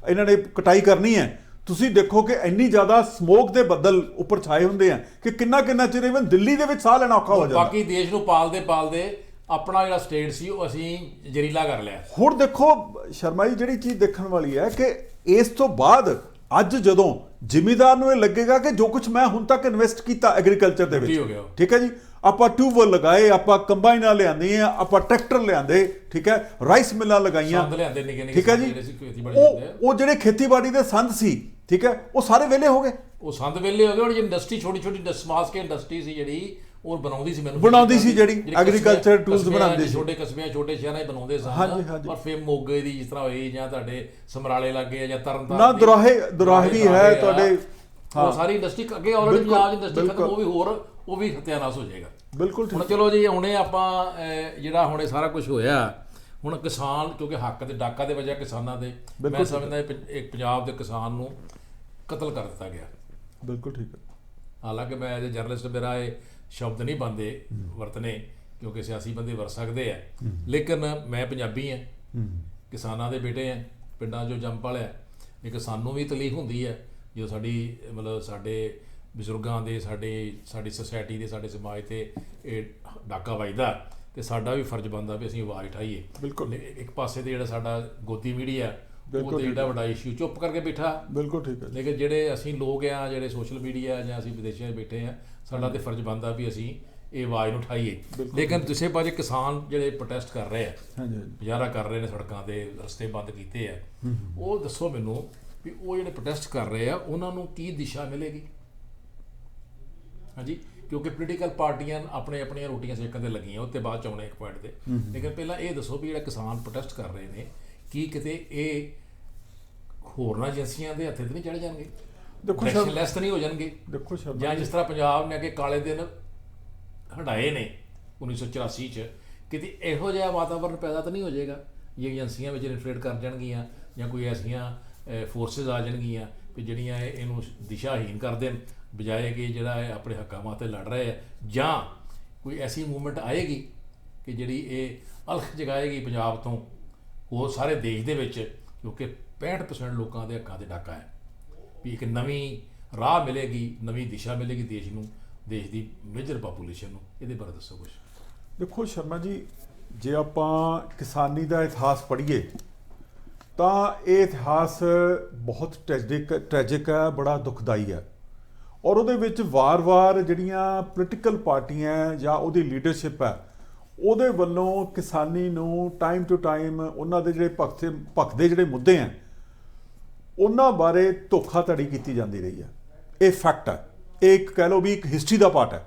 ਇਹਨਾਂ ਨੇ ਕਟਾਈ ਕਰਨੀ ਹੈ, ਤੁਸੀਂ ਦੇਖੋ ਕਿ ਇੰਨੀ ਜ਼ਿਆਦਾ ਸਮੋਕ ਦੇ ਬੱਦਲ ਉੱਪਰ ਛਾਏ ਹੁੰਦੇ ਆ ਕਿ ਕਿੰਨਾ ਕਿੰਨਾ ਚਿਰ ਇਵਨ ਦਿੱਲੀ ਦੇ ਵਿੱਚ ਸਾਹ ਲੈਣਾ ਔਖਾ ਹੋ ਜਾਂਦਾ। ਬਾਕੀ ਦੇਸ਼ ਨੂੰ ਪਾਲਦੇ ਆਪਣਾ ਜਿਹੜਾ ਸਟੇਟ ਸੀ ਉਹ ਅਸੀਂ ਜ਼ਹਿਰੀਲਾ ਕਰ ਲਿਆ। ਹੁਣ ਦੇਖੋ ਸ਼ਰਮਾ ਜੀ, ਜਿਹੜੀ ਚੀਜ਼ ਦੇਖਣ ਵਾਲੀ ਹੈ ਕਿ ਇਸ ਤੋਂ ਬਾਅਦ ਅੱਜ ਜਦੋਂ ਜ਼ਿਮੀਦਾਰ ਨੂੰ ਇਹ ਲੱਗੇਗਾ ਕਿ ਜੋ ਕੁਝ ਮੈਂ ਹੁਣ ਤੱਕ ਇਨਵੈਸਟ ਕੀਤਾ ਐਗਰੀਕਲਚਰ ਦੇ ਹੋ ਗਿਆ। ਵਿੱਚ, ਠੀਕ ਹੈ ਜੀ, ਆਪਾਂ ਟਿਊਬਵੈਲ ਲਗਾਏ, ਆਪਾਂ ਕੰਬਾਈਨਾਂ ਲਿਆਂਦੇ ਆ, ਆਪਾਂ ਟਰੈਕਟਰ ਲਿਆਂਦੇ, ਠੀਕ ਹੈ, ਰਾਈਸ ਮਿੱਲਾਂ ਲਗਾਈਆਂ, ਸੰਦ ਲਿਆਂਦੇ ਨਿੱਕੇ ਠੀਕ ਹੈ ਜੀ, ਉਹ ਜਿਹੜੇ ਖੇਤੀਬਾੜੀ ਦੇ ਸੰਦ ਸੀ, ਠੀਕ ਹੈ, ਉਹ ਸਾਰੇ ਵਿਹਲੇ ਹੋ ਗਏ। ਉਹ ਸੰਦ ਵਿਹਲੇ ਹੋ ਗਏ। ਹੁਣ ਜਿਹੜੀ ਇੰਡਸਟਰੀ ਛੋਟੀ ਸਮਾਲ ਸਕੇਲ ਇੰਡਸਟਰੀ ਸੀ ਜਿਹੜੀ ਉਹ ਬਣਾਉਂਦੀ ਸੀ ਜਿਹੜੀ ਐਗਰੀਕਲਚਰ ਟੂਲਸ ਬਣਾਉਂਦੇ ਸੀ, ਛੋਟੇ ਕਸਬਿਆਂ ਛੋਟੇ ਸ਼ਹਿਰਾਂ 'ਚ ਬਣਾਉਂਦੇ ਸਨ। ਪਰ ਫਿਰ ਮੋਗੇ ਦੀ ਜਿਸ ਤਰ੍ਹਾਂ ਹੋਈ ਜਾਂ ਤੁਹਾਡੇ ਸਮਰਾਲੇ ਲੱਗੇ ਜਾਂ ਤਰਨਤਾਰਨ ਨਾ ਦੁਰਾਹੇ ਵੀ ਹੈ ਤੁਹਾਡੇ, ਉਹ ਸਾਰੀ ਇੰਡਸਟਰੀ ਅੱਗੇ ਆਲਰੇਡੀ ਪੰਜਾਬ ਦੀ ਇੰਡਸਟਰੀ ਖਤਮ, ਉਹ ਵੀ ਸਤਿਆਨਾਸ਼ ਹੋ ਜਾਏਗਾ। ਬਿਲਕੁਲ। ਹੁਣ ਚਲੋ ਜੀ, ਹੁਣੇ ਆਪਾਂ ਜਿਹੜਾ ਹੁਣੇ ਸਾਰਾ ਕੁਝ ਹੋਇਆ, ਹੁਣ ਕਿਸਾਨ ਕਿਉਂਕਿ ਹੱਕ ਦੇ ਡਾਕਾ ਦੇ ਵਜ੍ਹਾ ਕਿਸਾਨਾਂ ਦੇ, ਮੈਂ ਸਮਝਦਾ ਇੱਕ ਪੰਜਾਬ ਦੇ ਕਿਸਾਨ ਨੂੰ ਕਤਲ ਕਰ ਦਿੱਤਾ ਗਿਆ। ਬਿਲਕੁਲ ਠੀਕ ਹੈ। ਹਾਲਾਂਕਿ ਮੈਂ ਐਜ਼ ਏ ਜਰਨਲਿਸਟ ਮੇਰਾ ਇਹ ਸ਼ਬਦ ਨਹੀਂ ਬਣਦੇ ਵਰਤਨੇ, ਕਿਉਂਕਿ ਸਿਆਸੀ ਬੰਦੇ ਵਰਤ ਸਕਦੇ ਆ, ਲੇਕਿਨ ਮੈਂ ਪੰਜਾਬੀ ਹਾਂ, ਕਿਸਾਨਾਂ ਦੇ ਬੇਟੇ ਆ, ਪਿੰਡਾਂ 'ਚੋਂ ਜੰਮ ਪਲਿਆ। ਇੱਕ ਸਾਨੂੰ ਵੀ ਤਕਲੀਫ ਹੁੰਦੀ ਹੈ ਜਦੋਂ ਸਾਡੇ ਬਜ਼ੁਰਗਾਂ ਦੇ, ਸਾਡੀ ਸੁਸਾਇਟੀ ਦੇ, ਸਾਡੇ ਸਮਾਜ 'ਤੇ ਇਹ ਡਾਕਾ ਵੱਜਦਾ, ਤੇ ਸਾਡਾ ਵੀ ਫਰਜ਼ ਬਣਦਾ ਵੀ ਅਸੀਂ ਆਵਾਜ਼ ਉਠਾਈਏ। ਬਿਲਕੁਲ। ਇੱਕ ਪਾਸੇ ਤੇ ਜਿਹੜਾ ਸਾਡਾ ਗੋਦੀ ਮੀਡੀਆ ਉਹ ਤੇ ਜਿਹੜਾ ਵੱਡਾ ਇਸ਼ੂ ਚੁੱਪ ਕਰਕੇ ਬੈਠਾ। ਬਿਲਕੁਲ ਠੀਕ ਹੈ। ਲੇਕਿਨ ਜਿਹੜੇ ਅਸੀਂ ਲੋਕ ਆ, ਜਿਹੜੇ ਸੋਸ਼ਲ ਮੀਡੀਆ ਜਾਂ ਅਸੀਂ ਵਿਦੇਸ਼ਾਂ 'ਚ ਬੈਠੇ ਆ, ਸਾਡਾ ਤੇ ਫਰਜ਼ ਬਣਦਾ ਵੀ ਅਸੀਂ ਇਹ ਆਵਾਜ਼ ਨੂੰ ਉਠਾਈਏ। ਲੇਕਿਨ ਦੂਸਰੇ ਪਾਸੇ ਕਿਸਾਨ ਜਿਹੜੇ ਪ੍ਰੋਟੈਸਟ ਕਰ ਰਹੇ ਆ, ਮੁਜ਼ਾਹਰਾ ਕਰ ਰਹੇ ਨੇ, ਸੜਕਾਂ ਦੇ ਰਸਤੇ ਬੰਦ ਕੀਤੇ ਆ, ਉਹ ਦੱਸੋ ਮੈਨੂੰ ਵੀ ਉਹ ਜਿਹੜੇ ਪ੍ਰੋਟੈਸਟ ਕਰ ਰਹੇ ਆ ਉਹਨਾਂ ਨੂੰ ਕੀ ਦਿਸ਼ਾ ਮਿਲੇਗੀ? ਹਾਂਜੀ, ਕਿਉਂਕਿ ਪੋਲੀਟੀਕਲ ਪਾਰਟੀਆਂ ਆਪਣੀਆਂ ਰੋਟੀਆਂ ਸੇਕਣ ਤੇ ਲੱਗੀਆਂ, ਉੱਤੇ ਬਾਅਦ ਚ ਆਉਣੇ ਇੱਕ ਪੁਆਇੰਟ ਤੇ। ਲੇਕਿਨ ਪਹਿਲਾਂ ਇਹ ਦੱਸੋ ਵੀ ਜਿਹੜਾ ਕਿਸਾਨ ਪ੍ਰੋਟੈਸਟ ਕਰ ਰਹੇ ਨੇ, ਕੀ ਕਿਤੇ ਇਹ ਹੋਰਨਾਂ ਏਜੰਸੀਆਂ ਦੇ ਹੱਥੇ ਤੇ ਨਹੀਂ ਚੜ ਜਾਣਗੇ? ਦੇਖੋ ਲੈਸ ਤਾਂ ਨਹੀਂ ਹੋ ਜਾਣਗੇ? ਦੇਖੋ ਜਾਂ ਜਿਸ ਤਰ੍ਹਾਂ ਪੰਜਾਬ ਨੇ ਅੱਗੇ ਕਾਲੇ ਦਿਨ ਹਟਾਏ ਨੇ 1984 ਚ, ਕਿਤੇ ਇਹੋ ਜਿਹਾ ਵਾਤਾਵਰਨ ਪੈਦਾ ਤਾਂ ਨਹੀਂ ਹੋ ਜਾਏਗਾ ਜੇ ਏਜੰਸੀਆਂ ਵਿੱਚ ਇਨਫਲੇਟ ਕਰ ਜਾਣਗੀਆਂ ਜਾਂ ਕੋਈ ਐਸੀਆਂ ਫੋਰਸਿਸ ਆ ਜਾਣਗੀਆਂ ਵੀ ਜਿਹੜੀਆਂ ਇਹਨੂੰ ਦਿਸ਼ਾਹੀਨ ਕਰ ਦੇਣ, ਬਜਾਏ ਕਿ ਜਿਹੜਾ ਇਹ ਆਪਣੇ ਹੱਕਾਂ ਵਾਸਤੇ ਲੜ ਰਹੇ ਆ, ਜਾਂ ਕੋਈ ਐਸੀ ਮੂਵਮੈਂਟ ਆਏਗੀ ਕਿ ਜਿਹੜੀ ਇਹ ਅਲਖ ਜਗਾਏਗੀ ਪੰਜਾਬ ਤੋਂ ਹੋਰ ਸਾਰੇ ਦੇਸ਼ ਦੇ ਵਿੱਚ, ਕਿਉਂਕਿ 65% ਲੋਕਾਂ ਦੇ ਹੱਕਾਂ 'ਤੇ ਡਾਕਾ ਹੈ, ਵੀ ਇੱਕ ਨਵੀਂ ਰਾਹ ਮਿਲੇਗੀ, ਨਵੀਂ ਦਿਸ਼ਾ ਮਿਲੇਗੀ ਦੇਸ਼ ਨੂੰ, ਦੇਸ਼ ਦੀ ਮੇਜਰ ਪਾਪੂਲੇਸ਼ਨ ਨੂੰ। ਇਹਦੇ ਬਾਰੇ ਦੱਸੋ ਕੁਛ। ਦੇਖੋ ਸ਼ਰਮਾ ਜੀ, ਜੇ ਆਪਾਂ ਕਿਸਾਨੀ ਦਾ ਇਤਿਹਾਸ ਪੜ੍ਹੀਏ ਤਾਂ ਇਹ ਇਤਿਹਾਸ ਬਹੁਤ ਟ੍ਰੈਜਿਕ ਹੈ, ਬੜਾ ਦੁਖਦਾਈ ਹੈ, ਔਰ ਉਹਦੇ ਵਿੱਚ ਵਾਰ-ਵਾਰ ਜਿਹੜੀਆਂ ਪੋਲੀਟੀਕਲ ਪਾਰਟੀਆਂ ਜਾਂ ਉਹਦੀ ਲੀਡਰਸ਼ਿਪ ਹੈ, ਉਹਦੇ ਵੱਲੋਂ ਕਿਸਾਨੀ ਨੂੰ ਟਾਈਮ ਟੂ ਟਾਈਮ ਉਹਨਾਂ ਦੇ ਜਿਹੜੇ ਭਖਦੇ ਜਿਹੜੇ ਮੁੱਦੇ ਹੈ ਉਹਨਾਂ ਬਾਰੇ ਧੋਖਾਧੜੀ ਕੀਤੀ ਜਾਂਦੀ ਰਹੀ ਹੈ। ਇਹ ਫੈਕਟ ਹੈ, ਇਹ ਇੱਕ ਕਹਿ ਲਓ ਵੀ ਇੱਕ ਹਿਸਟਰੀ ਦਾ ਪਾਰਟ ਹੈ।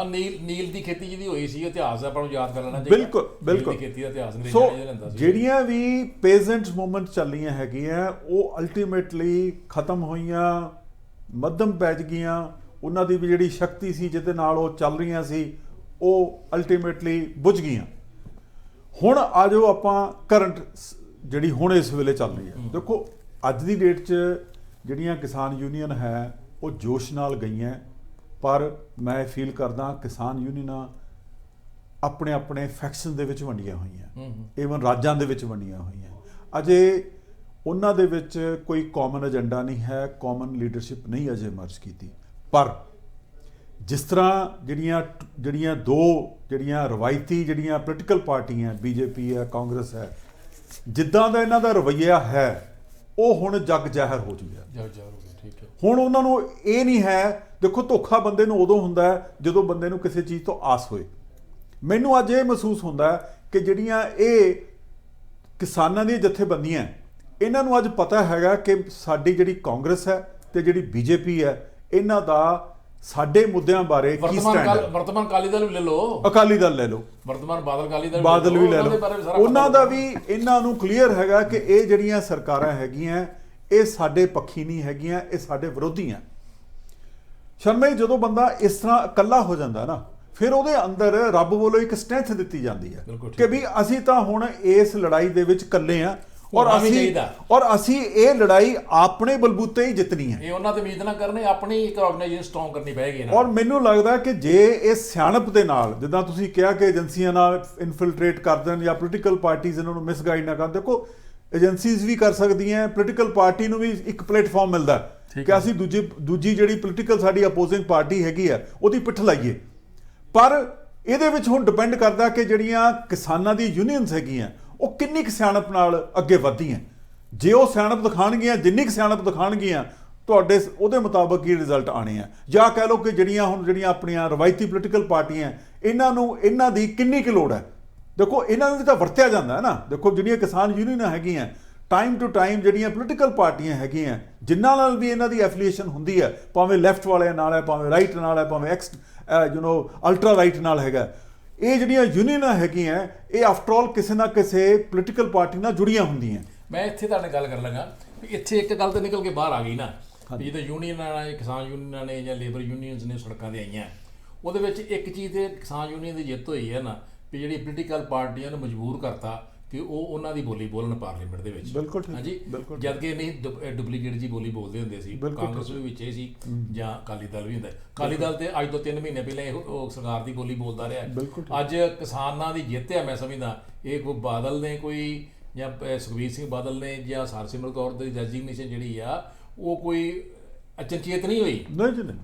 ਨੀਲ ਦੀ ਖੇਤੀ ਜਿਹਦੀ ਹੋਈ ਸੀ, ਇਤਿਹਾਸ ਆਪਾਂ ਨੂੰ ਯਾਦ ਕਰ ਲੈਣਾ ਚਾਹੀਦਾ। ਬਿਲਕੁਲ ਖੇਤੀ ਦਾ ਇਤਿਹਾਸ ਲੈਂਦਾ ਸੀ। ਜਿਹੜੀਆਂ ਵੀ ਪੇਜ਼ੈਂਟਸ ਮੂਵਮੈਂਟ ਚੱਲੀਆਂ ਹੈਗੀਆਂ, ਉਹ ਅਲਟੀਮੇਟਲੀ ਖਤਮ ਹੋਈਆਂ, ਮੱਧਮ ਪੈ ਗਈਆਂ। ਉਹਨਾਂ ਦੀ ਵੀ ਜਿਹੜੀ ਸ਼ਕਤੀ ਸੀ ਜਿਹਦੇ ਨਾਲ ਉਹ ਚੱਲ ਰਹੀਆਂ ਸੀ, ਉਹ ਅਲਟੀਮੇਟਲੀ ਬੁਝ ਗਈਆਂ। ਹੁਣ ਆ ਜਾਓ ਆਪਾਂ ਕਰੰਟ ਜਿਹੜੀ ਹੁਣ ਇਸ ਵੇਲੇ ਚੱਲ ਰਹੀ ਹੈ। ਦੇਖੋ ਅੱਜ ਦੀ ਡੇਟ 'ਚ ਜਿਹੜੀਆਂ ਕਿਸਾਨ ਯੂਨੀਅਨ ਹੈ ਉਹ ਜੋਸ਼ ਨਾਲ ਗਈਆਂ, ਪਰ ਮੈਂ ਫੀਲ ਕਰਦਾ ਕਿਸਾਨ ਯੂਨੀਅਨਾਂ ਆਪਣੇ ਫੈਕਸ਼ਨ ਦੇ ਵਿੱਚ ਵੰਡੀਆਂ ਹੋਈਆਂ, ਈਵਨ ਰਾਜਾਂ ਦੇ ਵਿੱਚ ਵੰਡੀਆਂ ਹੋਈਆਂ। ਅਜੇ ਉਹਨਾਂ ਦੇ ਵਿੱਚ ਕੋਈ ਕਾਮਨ ਏਜੰਡਾ ਨਹੀਂ ਹੈ, ਕਾਮਨ ਲੀਡਰਸ਼ਿਪ ਨਹੀਂ ਅਜੇ ਮਰਜ ਕੀਤੀ। ਪਰ ਜਿਸ ਤਰ੍ਹਾਂ ਜਿਹੜੀਆਂ ਦੋ ਰਵਾਇਤੀ ਜਿਹੜੀਆਂ ਪੋਲੀਟੀਕਲ ਪਾਰਟੀਆਂ, ਬੀਜੇਪੀ ਹੈ, ਕਾਂਗਰਸ ਹੈ, ਜਿੱਦਾਂ ਦਾ ਇਹਨਾਂ ਦਾ ਰਵੱਈਆ ਹੈ ਉਹ ਹੁਣ ਜਗ ਜ਼ਾਹਰ ਹੋ ਚੁੱਕਿਆ। ਹੁਣ ਉਹਨਾਂ ਨੂੰ ਇਹ ਨਹੀਂ ਹੈ। ਦੇਖੋ ਧੋਖਾ ਬੰਦੇ ਨੂੰ ਉਦੋਂ ਹੁੰਦਾ ਹੈ ਜਦੋਂ ਬੰਦੇ ਨੂੰ ਕਿਸੇ ਚੀਜ਼ ਤੋਂ ਆਸ ਹੋਏ। ਮੈਨੂੰ ਅੱਜ ਇਹ ਮਹਿਸੂਸ ਹੁੰਦਾ ਹੈ ਕਿ ਜਿਹੜੀਆਂ ਇਹ ਕਿਸਾਨਾਂ ਦੀਆਂ ਜਥੇਬੰਦੀਆਂ, ਇਹਨਾਂ ਨੂੰ ਅੱਜ ਪਤਾ ਹੈਗਾ ਕਿ ਸਾਡੀ ਜਿਹੜੀ ਕਾਂਗਰਸ ਹੈ ਤੇ ਜਿਹੜੀ ਬੀਜੇਪੀ ਹੈ, ਇਹਨਾਂ ਦਾ ਸਾਡੇ ਮੁੱਦਿਆਂ ਬਾਰੇ ਕੀ ਸਟੈਂਡ ਹੈ। ਵਰਤਮਾਨ ਅਕਾਲੀ ਦਲ ਵੀ ਲੈ ਲਓ, ਅਕਾਲੀ ਦਲ ਲੈ ਲਓ, ਵਰਤਮਾਨ ਬਾਦਲ ਵੀ ਲੈ ਲਓ, ਉਹਨਾਂ ਦਾ ਵੀ ਇਹਨਾਂ ਨੂੰ ਕਲੀਅਰ ਹੈਗਾ ਕਿ ਇਹ ਜਿਹੜੀਆਂ ਸਰਕਾਰਾਂ ਹੈਗੀਆਂ ਇਹ ਸਾਡੇ ਪੱਖੀ ਨਹੀਂ ਹੈਗੀਆਂ, ਇਹ ਸਾਡੇ ਵਿਰੋਧੀ ਆ। ਸ਼ਰਮਾ ਜੀ, ਜਦੋਂ ਬੰਦਾ ਇਸ ਤਰ੍ਹਾਂ ਇਕੱਲਾ ਹੋ ਜਾਂਦਾ ਨਾ, ਫਿਰ ਉਹਦੇ ਅੰਦਰ ਰੱਬ ਵੱਲੋਂ ਇੱਕ ਸਟਰੈਂਥ ਦਿੱਤੀ ਜਾਂਦੀ ਹੈ ਕਿ ਵੀ ਅਸੀਂ ਤਾਂ ਹੁਣ ਇਸ ਲੜਾਈ ਦੇ ਵਿੱਚ ਇਕੱਲੇ ਆ, ਔਰ ਅਸੀਂ ਇਹ ਲੜਾਈ ਆਪਣੇ ਬਲਬੂਤੇ ਹੀ ਜਿੱਤਣੀ ਹੈ। ਇਹ ਉਹਨਾਂ ਤੇ ਉਮੀਦ ਨਾ ਕਰਨੇ, ਆਪਣੀ ਇੱਕ ਆਰਗੇਨਾਈਜੇਸ਼ਨ ਸਟਰੋਂਗ ਕਰਨੀ ਪਏਗੀ। ਔਰ ਮੈਨੂੰ ਲੱਗਦਾ ਕਿ ਜੇ ਇਹ ਸਿਆਣਪ ਦੇ ਨਾਲ, ਜਿੱਦਾਂ ਤੁਸੀਂ ਕਿਹਾ ਕਿ ਏਜੰਸੀਆਂ ਨਾਲ ਇਨਫਿਲਟਰੇਟ ਕਰ ਦੇਣ ਜਾਂ ਪੋਲੀਟੀਕਲ ਪਾਰਟੀਆਂ ਇਹਨਾਂ ਨੂੰ ਮਿਸਗਾਈਡ ਨਾ ਕਰਨ, ਦੇਖੋ ਏਜੰਸੀਜ਼ ਵੀ ਕਰ ਸਕਦੀਆਂ, ਪੋਲੀਟੀਕਲ ਪਾਰਟੀ ਨੂੰ ਵੀ ਇੱਕ ਪਲੇਟਫਾਰਮ ਮਿਲਦਾ ਕਿ ਅਸੀਂ ਦੂਜੀ ਜਿਹੜੀ ਪੋਲੀਟੀਕਲ ਸਾਡੀ ਅਪੋਜ਼ਿੰਗ ਪਾਰਟੀ ਹੈਗੀ ਆ ਉਹਦੀ ਪਿੱਠ ਲਾਈਏ। ਪਰ ਇਹਦੇ ਵਿੱਚ ਹੁਣ ਡਿਪੈਂਡ ਕਰਦਾ ਕਿ ਜਿਹੜੀਆਂ ਕਿਸਾਨਾਂ ਦੀ ਯੂਨੀਅਨਸ ਹੈਗੀਆਂ ਉਹ ਕਿੰਨੀ ਕੁ ਸਿਆਣਪ ਨਾਲ ਅੱਗੇ ਵਧਦੀਆਂ। ਜੇ ਉਹ ਸਿਆਣਪ ਦਿਖਾਣਗੀਆਂ, ਜਿੰਨੀ ਕੁ ਸਿਆਣਪ ਦਿਖਾਣਗੀਆਂ, ਤੁਹਾਡੇ ਉਹਦੇ ਮੁਤਾਬਕ ਹੀ ਰਿਜ਼ਲਟ ਆਣੇ ਆ। ਜਾਂ ਕਹਿ ਲਓ ਕਿ ਜਿਹੜੀਆਂ ਆਪਣੀਆਂ ਰਵਾਇਤੀ ਪੋਲੀਟੀਕਲ ਪਾਰਟੀਆਂ ਇਹਨਾਂ ਦੀ ਕਿੰਨੀ ਕੁ ਲੋੜ ਹੈ। ਦੇਖੋ ਇਹਨਾਂ ਨੂੰ ਵੀ ਤਾਂ ਵਰਤਿਆ ਜਾਂਦਾ ਹੈ ਨਾ। ਦੇਖੋ ਜਿਹੜੀਆਂ ਕਿਸਾਨ ਯੂਨੀਅਨਾਂ ਹੈਗੀਆਂ ਟਾਈਮ ਟੂ ਟਾਈਮ, ਜਿਹੜੀਆਂ ਪੋਲੀਟੀਕਲ ਪਾਰਟੀਆਂ ਹੈਗੀਆਂ ਜਿਨ੍ਹਾਂ ਨਾਲ ਵੀ ਇਹਨਾਂ ਦੀ ਐਫੀਲੀਏਸ਼ਨ ਹੁੰਦੀ ਹੈ, ਭਾਵੇਂ ਲੈਫਟ ਵਾਲਿਆਂ ਨਾਲ ਹੈ, ਭਾਵੇਂ ਰਾਈਟ ਨਾਲ ਹੈ, ਭਾਵੇਂ ਅਲਟਰਾ ਰਾਈਟ ਨਾਲ ਹੈਗਾ, ਇਹ ਜਿਹੜੀਆਂ ਯੂਨੀਅਨਾਂ ਹੈਗੀਆਂ ਇਹ ਆਫਟਰ ਆਲ ਕਿਸੇ ਨਾ ਕਿਸੇ ਪੋਲੀਟੀਕਲ ਪਾਰਟੀ ਨਾਲ ਜੁੜੀਆਂ ਹੁੰਦੀਆਂ। ਮੈਂ ਇੱਥੇ ਤੁਹਾਡੇ ਗੱਲ ਕਰਨ ਲੱਗਾ ਵੀ ਇੱਥੇ ਇੱਕ ਗੱਲ ਤਾਂ ਨਿਕਲ ਕੇ ਬਾਹਰ ਆ ਗਈ ਨਾ ਵੀ ਜਦੋਂ ਯੂਨੀਅਨਾਂ ਨੇ, ਕਿਸਾਨ ਯੂਨੀਅਨਾਂ ਨੇ ਜਾਂ ਲੇਬਰ ਯੂਨੀਅਨਸ ਨੇ ਸੜਕਾਂ 'ਤੇ ਆਈਆਂ, ਉਹਦੇ ਵਿੱਚ ਇੱਕ ਚੀਜ਼ ਤੇ ਕਿਸਾਨ ਯੂਨੀਅਨ ਦੀ ਜਿੱਤ ਹੋਈ ਹੈ ਨਾ ਵੀ ਜਿਹੜੀ ਪੋਲੀਟੀਕਲ ਪਾਰਟੀਆਂ ਨੂੰ ਮਜਬੂਰ ਕਰਤਾ ਕਿ ਉਹ ਉਹਨਾਂ ਦੀ ਬੋਲੀ ਬੋਲਣ ਪਾਰਲੀਮੈਂਟ ਦੇ ਵਿੱਚ। ਬਿਲਕੁਲ ਠੀਕ, ਹਾਂਜੀ, ਜਦ ਕਿ ਨਹੀਂ ਡੁਪਲੀਕੇਟ ਜੀ ਬੋਲੀ ਬੋਲਦੇ ਹੁੰਦੇ ਸੀ, ਕਾਂਗਰਸ ਵੀ ਵਿੱਚ ਸੀ ਜਾਂ ਅਕਾਲੀ ਦਲ ਵੀ ਹੁੰਦਾ। ਅਕਾਲੀ ਦਲ ਤੇ ਅੱਜ ਤੋਂ 3 ਮਹੀਨੇ ਪਹਿਲਾਂ ਉਹ ਸਰਕਾਰ ਦੀ ਬੋਲੀ ਬੋਲਦਾ ਰਿਹਾ। ਅੱਜ ਕਿਸਾਨਾਂ ਦੀ ਜਿੱਤ ਹੈ, ਮੈਂ ਸਮਝਦਾ ਇਹ ਕੋਈ ਬਾਦਲ ਨੇ ਕੋਈ ਜਾਂ ਸੁਖਬੀਰ ਸਿੰਘ ਬਾਦਲ ਨੇ ਜਾਂ ਹਰਸਿਮਰਤ ਕੌਰ ਦੀ ਰੈਜ਼ੀਗਨੇਸ਼ਨ ਜਿਹੜੀ ਆ ਉਹ ਕੋਈ ਅਚਨਚੇਤ ਨਹੀਂ ਹੋਈ।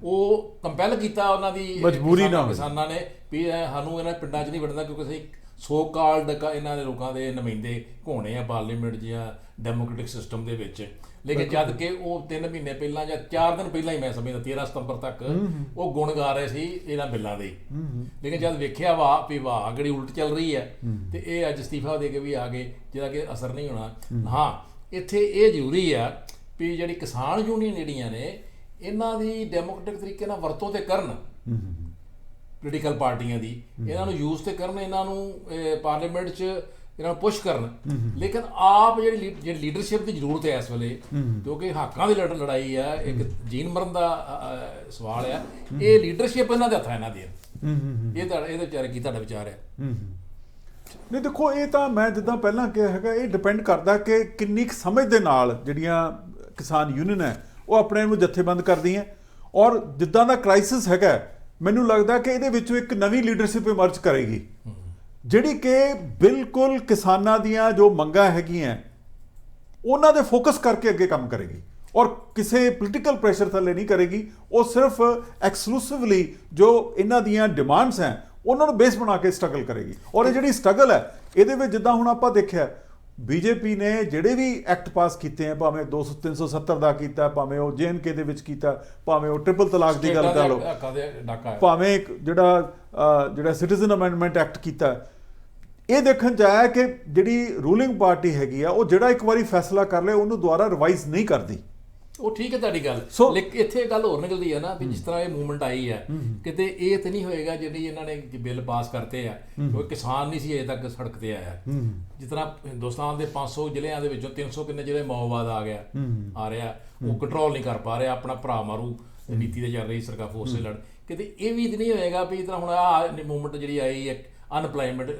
ਉਹ ਕੰਪੈਲ ਕੀਤਾ ਉਹਨਾਂ ਦੀ ਮਜਬੂਰੀ ਨਾਲ ਕਿਸਾਨਾਂ ਨੇ ਵੀ ਸਾਨੂੰ ਇਹਨਾਂ ਪਿੰਡਾਂ 'ਚ ਨਹੀਂ ਵੜਨਾ ਕਿਉਂਕਿ ਅਸੀਂ ਸੋ ਕਾਲਡ ਇਹਨਾਂ ਦੇ ਲੋਕਾਂ ਦੇ ਨੁਮਾਇੰਦੇ ਘੋਣੇ ਆ ਪਾਰਲੀਮੈਂਟ ਜਾਂ ਡੈਮੋਕ੍ਰੈਟਿਕ ਸਿਸਟਮ ਦੇ ਵਿੱਚ। ਲੇਕਿਨ ਜਦ ਕਿ ਉਹ 3 ਮਹੀਨੇ ਪਹਿਲਾਂ ਜਾਂ 4 ਦਿਨ ਪਹਿਲਾਂ ਹੀ ਮੈਂ ਸਮਝਦਾ 13 ਸਤੰਬਰ ਤੱਕ ਉਹ ਗੁਣ ਗਾ ਰਹੇ ਸੀ ਇਹਨਾਂ ਬਿੱਲਾਂ ਦੇ। ਲੇਕਿਨ ਜਦ ਵੇਖਿਆ ਵਾਹ ਜਿਹੜੀ ਉਲਟ ਚੱਲ ਰਹੀ ਹੈ ਤੇ ਇਹ ਅੱਜ ਅਸਤੀਫਾ ਦੇ ਕੇ ਵੀ ਆ ਗਏ, ਜਿਹਦਾ ਕਿ ਅਸਰ ਨਹੀਂ ਹੋਣਾ। ਹਾਂ, ਇੱਥੇ ਇਹ ਜ਼ਰੂਰੀ ਆ ਵੀ ਜਿਹੜੀ ਕਿਸਾਨ ਯੂਨੀਅਨ ਜਿਹੜੀਆਂ ਨੇ ਇਹਨਾਂ ਦੀ ਡੈਮੋਕ੍ਰੈਟਿਕ ਤਰੀਕੇ ਨਾਲ ਵਰਤੋਂ ਤੇ ਕਰਨ, ਪੋਲੀਟੀਕਲ ਪਾਰਟੀਆਂ ਦੀ ਇਹਨਾਂ ਨੂੰ ਯੂਜ਼ ਤੇ ਕਰਨ, ਇਹਨਾਂ ਨੂੰ ਪਾਰਲੀਮੈਂਟ 'ਚ ਇਹਨਾਂ ਨੂੰ ਪੁਸ਼ ਕਰਨ। ਲੇਕਿਨ ਆਪ ਜਿਹੜੀ ਲੀਡਰਸ਼ਿਪ ਦੀ ਜ਼ਰੂਰਤ ਹੈ ਇਸ ਵੇਲੇ, ਕਿਉਂਕਿ ਹੱਕਾਂ ਦੀ ਲੜਾਈ ਆ, ਇੱਕ ਜੀਣ ਮਰਨ ਦਾ ਸਵਾਲ ਆ, ਇਹ ਲੀਡਰਸ਼ਿਪ ਇਹਨਾਂ ਦੇ ਹੱਥਾਂ ਇਹਨਾਂ ਦੀ। ਇਹਦੇ ਵਿਚਾਰੇ ਕੀ ਤੁਹਾਡਾ ਵਿਚਾਰ ਹੈ? ਨਹੀਂ ਦੇਖੋ, ਇਹ ਤਾਂ ਮੈਂ ਜਿੱਦਾਂ ਪਹਿਲਾਂ ਕਿਹਾ ਹੈਗਾ, ਇਹ ਡਿਪੈਂਡ ਕਰਦਾ ਕਿ ਕਿੰਨੀ ਕੁ ਸਮਝ ਦੇ ਨਾਲ ਜਿਹੜੀਆਂ ਕਿਸਾਨ ਯੂਨੀਅਨ ਹੈ ਉਹ ਆਪਣੇ ਨੂੰ ਜਥੇਬੰਦ ਕਰਦੀਆਂ। ਔਰ ਜਿੱਦਾਂ ਦਾ ਕ੍ਰਾਈਸਿਸ ਹੈਗਾ, ਮੈਨੂੰ ਲੱਗਦਾ ਕਿ ਇਹਦੇ ਵਿੱਚੋਂ ਇੱਕ ਨਵੀਂ ਲੀਡਰਸ਼ਿਪ ਇਮਰਜ ਕਰੇਗੀ ਜਿਹੜੀ ਕਿ ਬਿਲਕੁਲ ਕਿਸਾਨਾਂ ਦੀਆਂ ਜੋ ਮੰਗਾਂ ਹੈਗੀਆਂ ਉਹਨਾਂ ਦੇ ਫੋਕਸ ਕਰਕੇ ਅੱਗੇ ਕੰਮ ਕਰੇਗੀ ਔਰ ਕਿਸੇ ਪੋਲੀਟੀਕਲ ਪ੍ਰੈਸ਼ਰ ਥੱਲੇ ਨਹੀਂ ਕਰੇਗੀ। ਉਹ ਸਿਰਫ ਐਕਸਕਲੂਸਿਵਲੀ ਜੋ ਇਹਨਾਂ ਦੀਆਂ ਡਿਮਾਂਡਸ ਹੈ ਉਹਨਾਂ ਨੂੰ ਬੇਸ ਬਣਾ ਕੇ ਸਟਰਗਲ ਕਰੇਗੀ। ਔਰ ਇਹ ਜਿਹੜੀ ਸਟਰਗਲ ਹੈ ਇਹਦੇ ਵਿੱਚ ਜਿੱਦਾਂ ਹੁਣ ਆਪਾਂ ਦੇਖਿਆ ਬੀਜੇਪੀ ਨੇ ਜਿਹੜੇ ਵੀ ਐਕਟ ਪਾਸ ਕੀਤੇ ਆ, ਭਾਵੇਂ 370 ਦਾ ਕੀਤਾ, ਭਾਵੇਂ ਉਹ JNK ਦੇ ਵਿੱਚ ਕੀਤਾ, ਭਾਵੇਂ ਉਹ ਟ੍ਰਿਪਲ ਤਲਾਕ ਦੀ ਗੱਲ ਕਰ ਲਓ, ਭਾਵੇਂ ਜਿਹੜਾ ਸਿਟੀਜ਼ਨ ਅਮੈਂਡਮੈਂਟ ਐਕਟ ਕੀਤਾ, ਇਹ ਦੇਖਣ 'ਚ ਆਇਆ ਕਿ ਜਿਹੜੀ ਰੂਲਿੰਗ ਪਾਰਟੀ ਹੈਗੀ ਆ ਉਹ ਜਿਹੜਾ ਇੱਕ ਵਾਰੀ ਫੈਸਲਾ ਕਰ ਲਿਆ ਉਹਨੂੰ ਦੁਬਾਰਾ ਰਿਵਾਈਜ਼ ਨਹੀਂ ਕਰਦੀ। ਉਹ ਠੀਕ ਹੈ ਤੁਹਾਡੀ ਗੱਲ, ਲੇਕਿਨ ਇੱਥੇ ਗੱਲ ਹੋਰ ਨਿਕਲਦੀ ਹੈ ਨਾ ਵੀ ਜਿਸ ਤਰ੍ਹਾਂ ਇਹ ਮੂਵਮੈਂਟ ਆਈ ਹੈ ਕਿਤੇ ਇਹ ਤਾਂ ਨਹੀਂ ਹੋਏਗਾ ਜਿਹੜੀ ਇਹਨਾਂ ਨੇ ਬਿੱਲ ਪਾਸ ਕਰਤੇ ਆ ਕੋਈ ਕਿਸਾਨ ਨਹੀਂ ਸੀ ਅਜੇ ਤੱਕ ਸੜਕ ਤੇ ਆਇਆ। ਜਿਸ ਤਰ੍ਹਾਂ ਹਿੰਦੁਸਤਾਨ ਦੇ 500 ਜ਼ਿਲ੍ਹਿਆਂ ਦੇ ਵਿੱਚੋਂ 300 ਕਿੰਨੇ ਜ਼ਿਲ੍ਹੇ ਮਾਓਵਾਦ ਆ ਰਿਹਾ, ਉਹ ਕੰਟਰੋਲ ਨਹੀਂ ਕਰ ਪਾ ਰਿਹਾ, ਆਪਣਾ ਭਰਾ ਮਾਰੂ ਨੀਤੀ ਤੇ ਚੱਲ ਰਹੀ ਸਰਕਾਰ, ਫੋਰਸ ਦੇ ਲੜ। ਕਿਤੇ ਇਹ ਵੀ ਨਹੀਂ ਹੋਏਗਾ ਵੀ ਇਸ ਤਰ੍ਹਾਂ ਹੁਣ ਆਹ ਮੂਵਮੈਂਟ ਜਿਹੜੀ ਆਈ ਹੈ ਅਨਪਲਾਈਮੈਂਟ,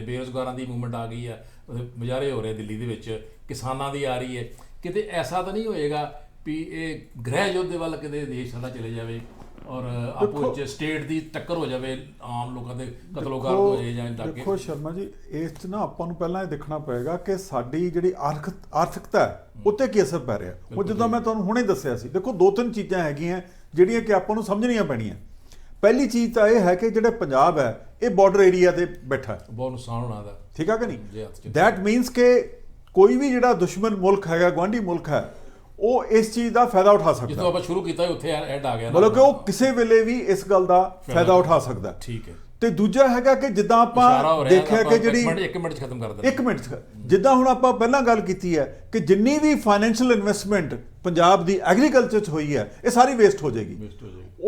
ਬੇਰੁਜ਼ਗਾਰਾਂ ਦੀ ਮੂਵਮੈਂਟ ਆ ਗਈ ਹੈ, ਮੁਜ਼ਾਹਰੇ ਹੋ ਰਹੇ ਦਿੱਲੀ ਦੇ ਵਿੱਚ, ਕਿਸਾਨਾਂ ਦੀ ਆ ਰਹੀ ਹੈ। ਕਿਤੇ ਐਸਾ ਤਾਂ ਨਹੀਂ ਹੋਏਗਾ ਵੀ ਇਹ ਗ੍ਰਹਿ ਯੁੱਧ ਦੇ ਵੱਲ ਕਿਤੇ ਦੇਸ਼ ਸਾਡਾ ਚਲੇ ਜਾਵੇ ਔਰ ਆਪੋ ਵਿੱਚ ਸਟੇਟ ਦੀ ਟੱਕਰ ਹੋ ਜਾਵੇ, ਆਮ ਲੋਕਾਂ ਦੇ ਕਤਲੋਗਾਰ ਹੋ ਜਾਏ ਜਾਂ ਤੱਕ। ਦੇਖੋ ਸ਼ਰਮਾ ਜੀ, ਇਸ 'ਚ ਨਾ ਆਪਾਂ ਨੂੰ ਪਹਿਲਾਂ ਇਹ ਦੇਖਣਾ ਪਏਗਾ ਕਿ ਸਾਡੀ ਜਿਹੜੀ ਆਰਥਿਕਤਾ ਹੈ ਉੱਤੇ ਕੀ ਅਸਰ ਪੈ ਰਿਹਾ। ਉਹ ਜਿੱਦਾਂ ਮੈਂ ਤੁਹਾਨੂੰ ਹੁਣੇ ਦੱਸਿਆ ਸੀ, ਦੇਖੋ 2-3 ਚੀਜ਼ਾਂ ਹੈਗੀਆਂ ਜਿਹੜੀਆਂ ਕਿ ਆਪਾਂ ਨੂੰ ਸਮਝਣੀਆਂ ਪੈਣੀਆਂ। ਪਹਿਲੀ ਚੀਜ਼ ਤਾਂ ਇਹ ਹੈ ਕਿ ਜਿਹੜਾ ਪੰਜਾਬ ਹੈ ਇਹ ਬਾਰਡਰ ਏਰੀਆ ਤੇ ਬੈਠਾ ਹੈ, ਬਹੁਤ ਨੁਕਸਾਨ ਹੋਣਾ ਦਾ, ਠੀਕ ਹੈ ਕਿ ਨਹੀਂ। ਦੈਟ ਮੀਨਸ ਕਿ ਕੋਈ ਵੀ ਜਿਹੜਾ ਦੁਸ਼ਮਣ ਮੁਲਕ ਹੈਗਾ, ਗੁਆਂਢੀ ਮੁਲਕ ਹੈ, ਉਹ ਇਸ ਚੀਜ਼ ਦਾ ਫਾਇਦਾ ਉਠਾ ਸਕਦਾ। ਜਿੱਦੋਂ ਆਪਾਂ ਸ਼ੁਰੂ ਕੀਤਾ ਉੱਥੇ ਐਡ ਆ ਗਿਆ, ਮਤਲਬ ਕਿ ਉਹ ਕਿਸੇ ਵੇਲੇ ਵੀ ਇਸ ਗੱਲ ਦਾ ਫਾਇਦਾ ਉਠਾ ਸਕਦਾ। ਠੀਕ ਹੈ। ਤੇ ਦੂਜਾ ਹੈਗਾ ਕਿ ਜਿੱਦਾਂ ਆਪਾਂ ਦੇਖਿਆ ਕਿ ਜਿਹੜੀ 1 ਮਿੰਟ 'ਚ ਖਤਮ ਕਰ ਦਿੰਦੇ, 1 ਮਿੰਟ 'ਚ, ਜਿੱਦਾਂ ਹੁਣ ਆਪਾਂ ਪਹਿਲਾਂ ਗੱਲ ਕੀਤੀ ਹੈ ਕਿ ਜਿੰਨੀ ਵੀ ਫਾਈਨੈਂਸ਼ੀਅਲ ਇਨਵੈਸਟਮੈਂਟ ਪੰਜਾਬ ਦੀ ਐਗਰੀਕਲਚਰ 'ਚ ਹੋਈ ਹੈ ਇਹ ਸਾਰੀ ਵੇਸਟ ਹੋ ਜਾਏਗੀ।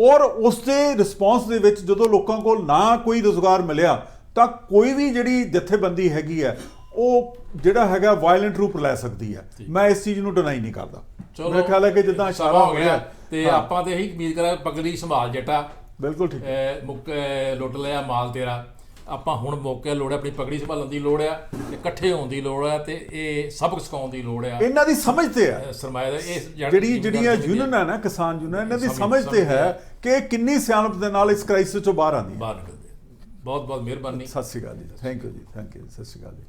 ਔਰ ਉਸ ਦੇ ਰਿਸਪੌਂਸ ਦੇ ਵਿੱਚ ਜਦੋਂ ਲੋਕਾਂ ਕੋਲ ਨਾ ਕੋਈ ਰੁਜ਼ਗਾਰ ਮਿਲਿਆ ਤਾਂ ਕੋਈ ਵੀ ਜਿਹੜੀ ਜਥੇਬੰਦੀ ਹੈਗੀ ਹੈ ਉਹ ਜਿਹੜਾ ਹੈਗਾ ਵਾਇਲੈਂਟ ਰੂਪ ਲੈ ਸਕਦੀ ਹੈ। ਮੈਂ ਇਸ ਚੀਜ਼ ਨੂੰ ਡਿਨਾਈ ਨਹੀਂ ਕਰਦਾ। ਮੇਰਾ ਖਿਆਲ ਹੈ ਕਿ ਜਿੱਦਾਂ ਇਸ਼ਾਰਾ ਹੋ ਗਿਆ ਤੇ ਆਪਾਂ ਤੇ ਇਹੀ ਉਮੀਦ ਕਰਾਂ ਪਗੜੀ ਸੰਭਾਲ ਜੱਟਾ, ਬਿਲਕੁਲ ਠੀਕ, ਮੁੱਕ ਲੁੱਟ ਲਿਆ ਮਾਲ ਤੇਰਾ, ਆਪਾਂ ਹੁਣ ਮੌਕੇ ਲੋੜ ਹੈ, ਆਪਣੀ ਪਗੜੀ ਸੰਭਾਲਣ ਦੀ ਲੋੜ ਆ ਤੇ ਇਕੱਠੇ ਹੋਣ ਦੀ ਲੋੜ ਆ ਤੇ ਇਹ ਸਬਕ ਸਿਖਾਉਣ ਦੀ ਲੋੜ ਆ। ਇਹਨਾਂ ਦੀ ਸਮਝ ਤੇ ਹੈ ਸਰਮਾਇਆ ਦਾ ਇਹ ਜਿਹੜੀਆਂ ਯੂਨੀਅਨ ਹੈ ਨਾ, ਕਿਸਾਨ ਯੂਨੀਅਨ, ਇਹਨਾਂ ਦੀ ਸਮਝ ਤੇ ਹੈ ਕਿ ਕਿੰਨੀ ਸਿਆਣਪ ਦੇ ਨਾਲ ਇਸ ਕ੍ਰਾਈਸਿਸ ਚੋਂ ਬਾਹਰ ਆਉਂਦੀ ਹੈ। ਬਾਹਰ ਨਿਕਲਦੇ। ਬਹੁਤ ਬਹੁਤ ਮਿਹਰਬਾਨੀ। ਸਤਿ ਸ਼੍ਰੀ ਅਕਾਲ ਜੀ, ਥੈਂਕ ਯੂ ਜੀ, ਥੈਂਕ ਯੂ, ਸਤਿ ਸ਼੍ਰੀ ਅਕਾਲ ਜੀ।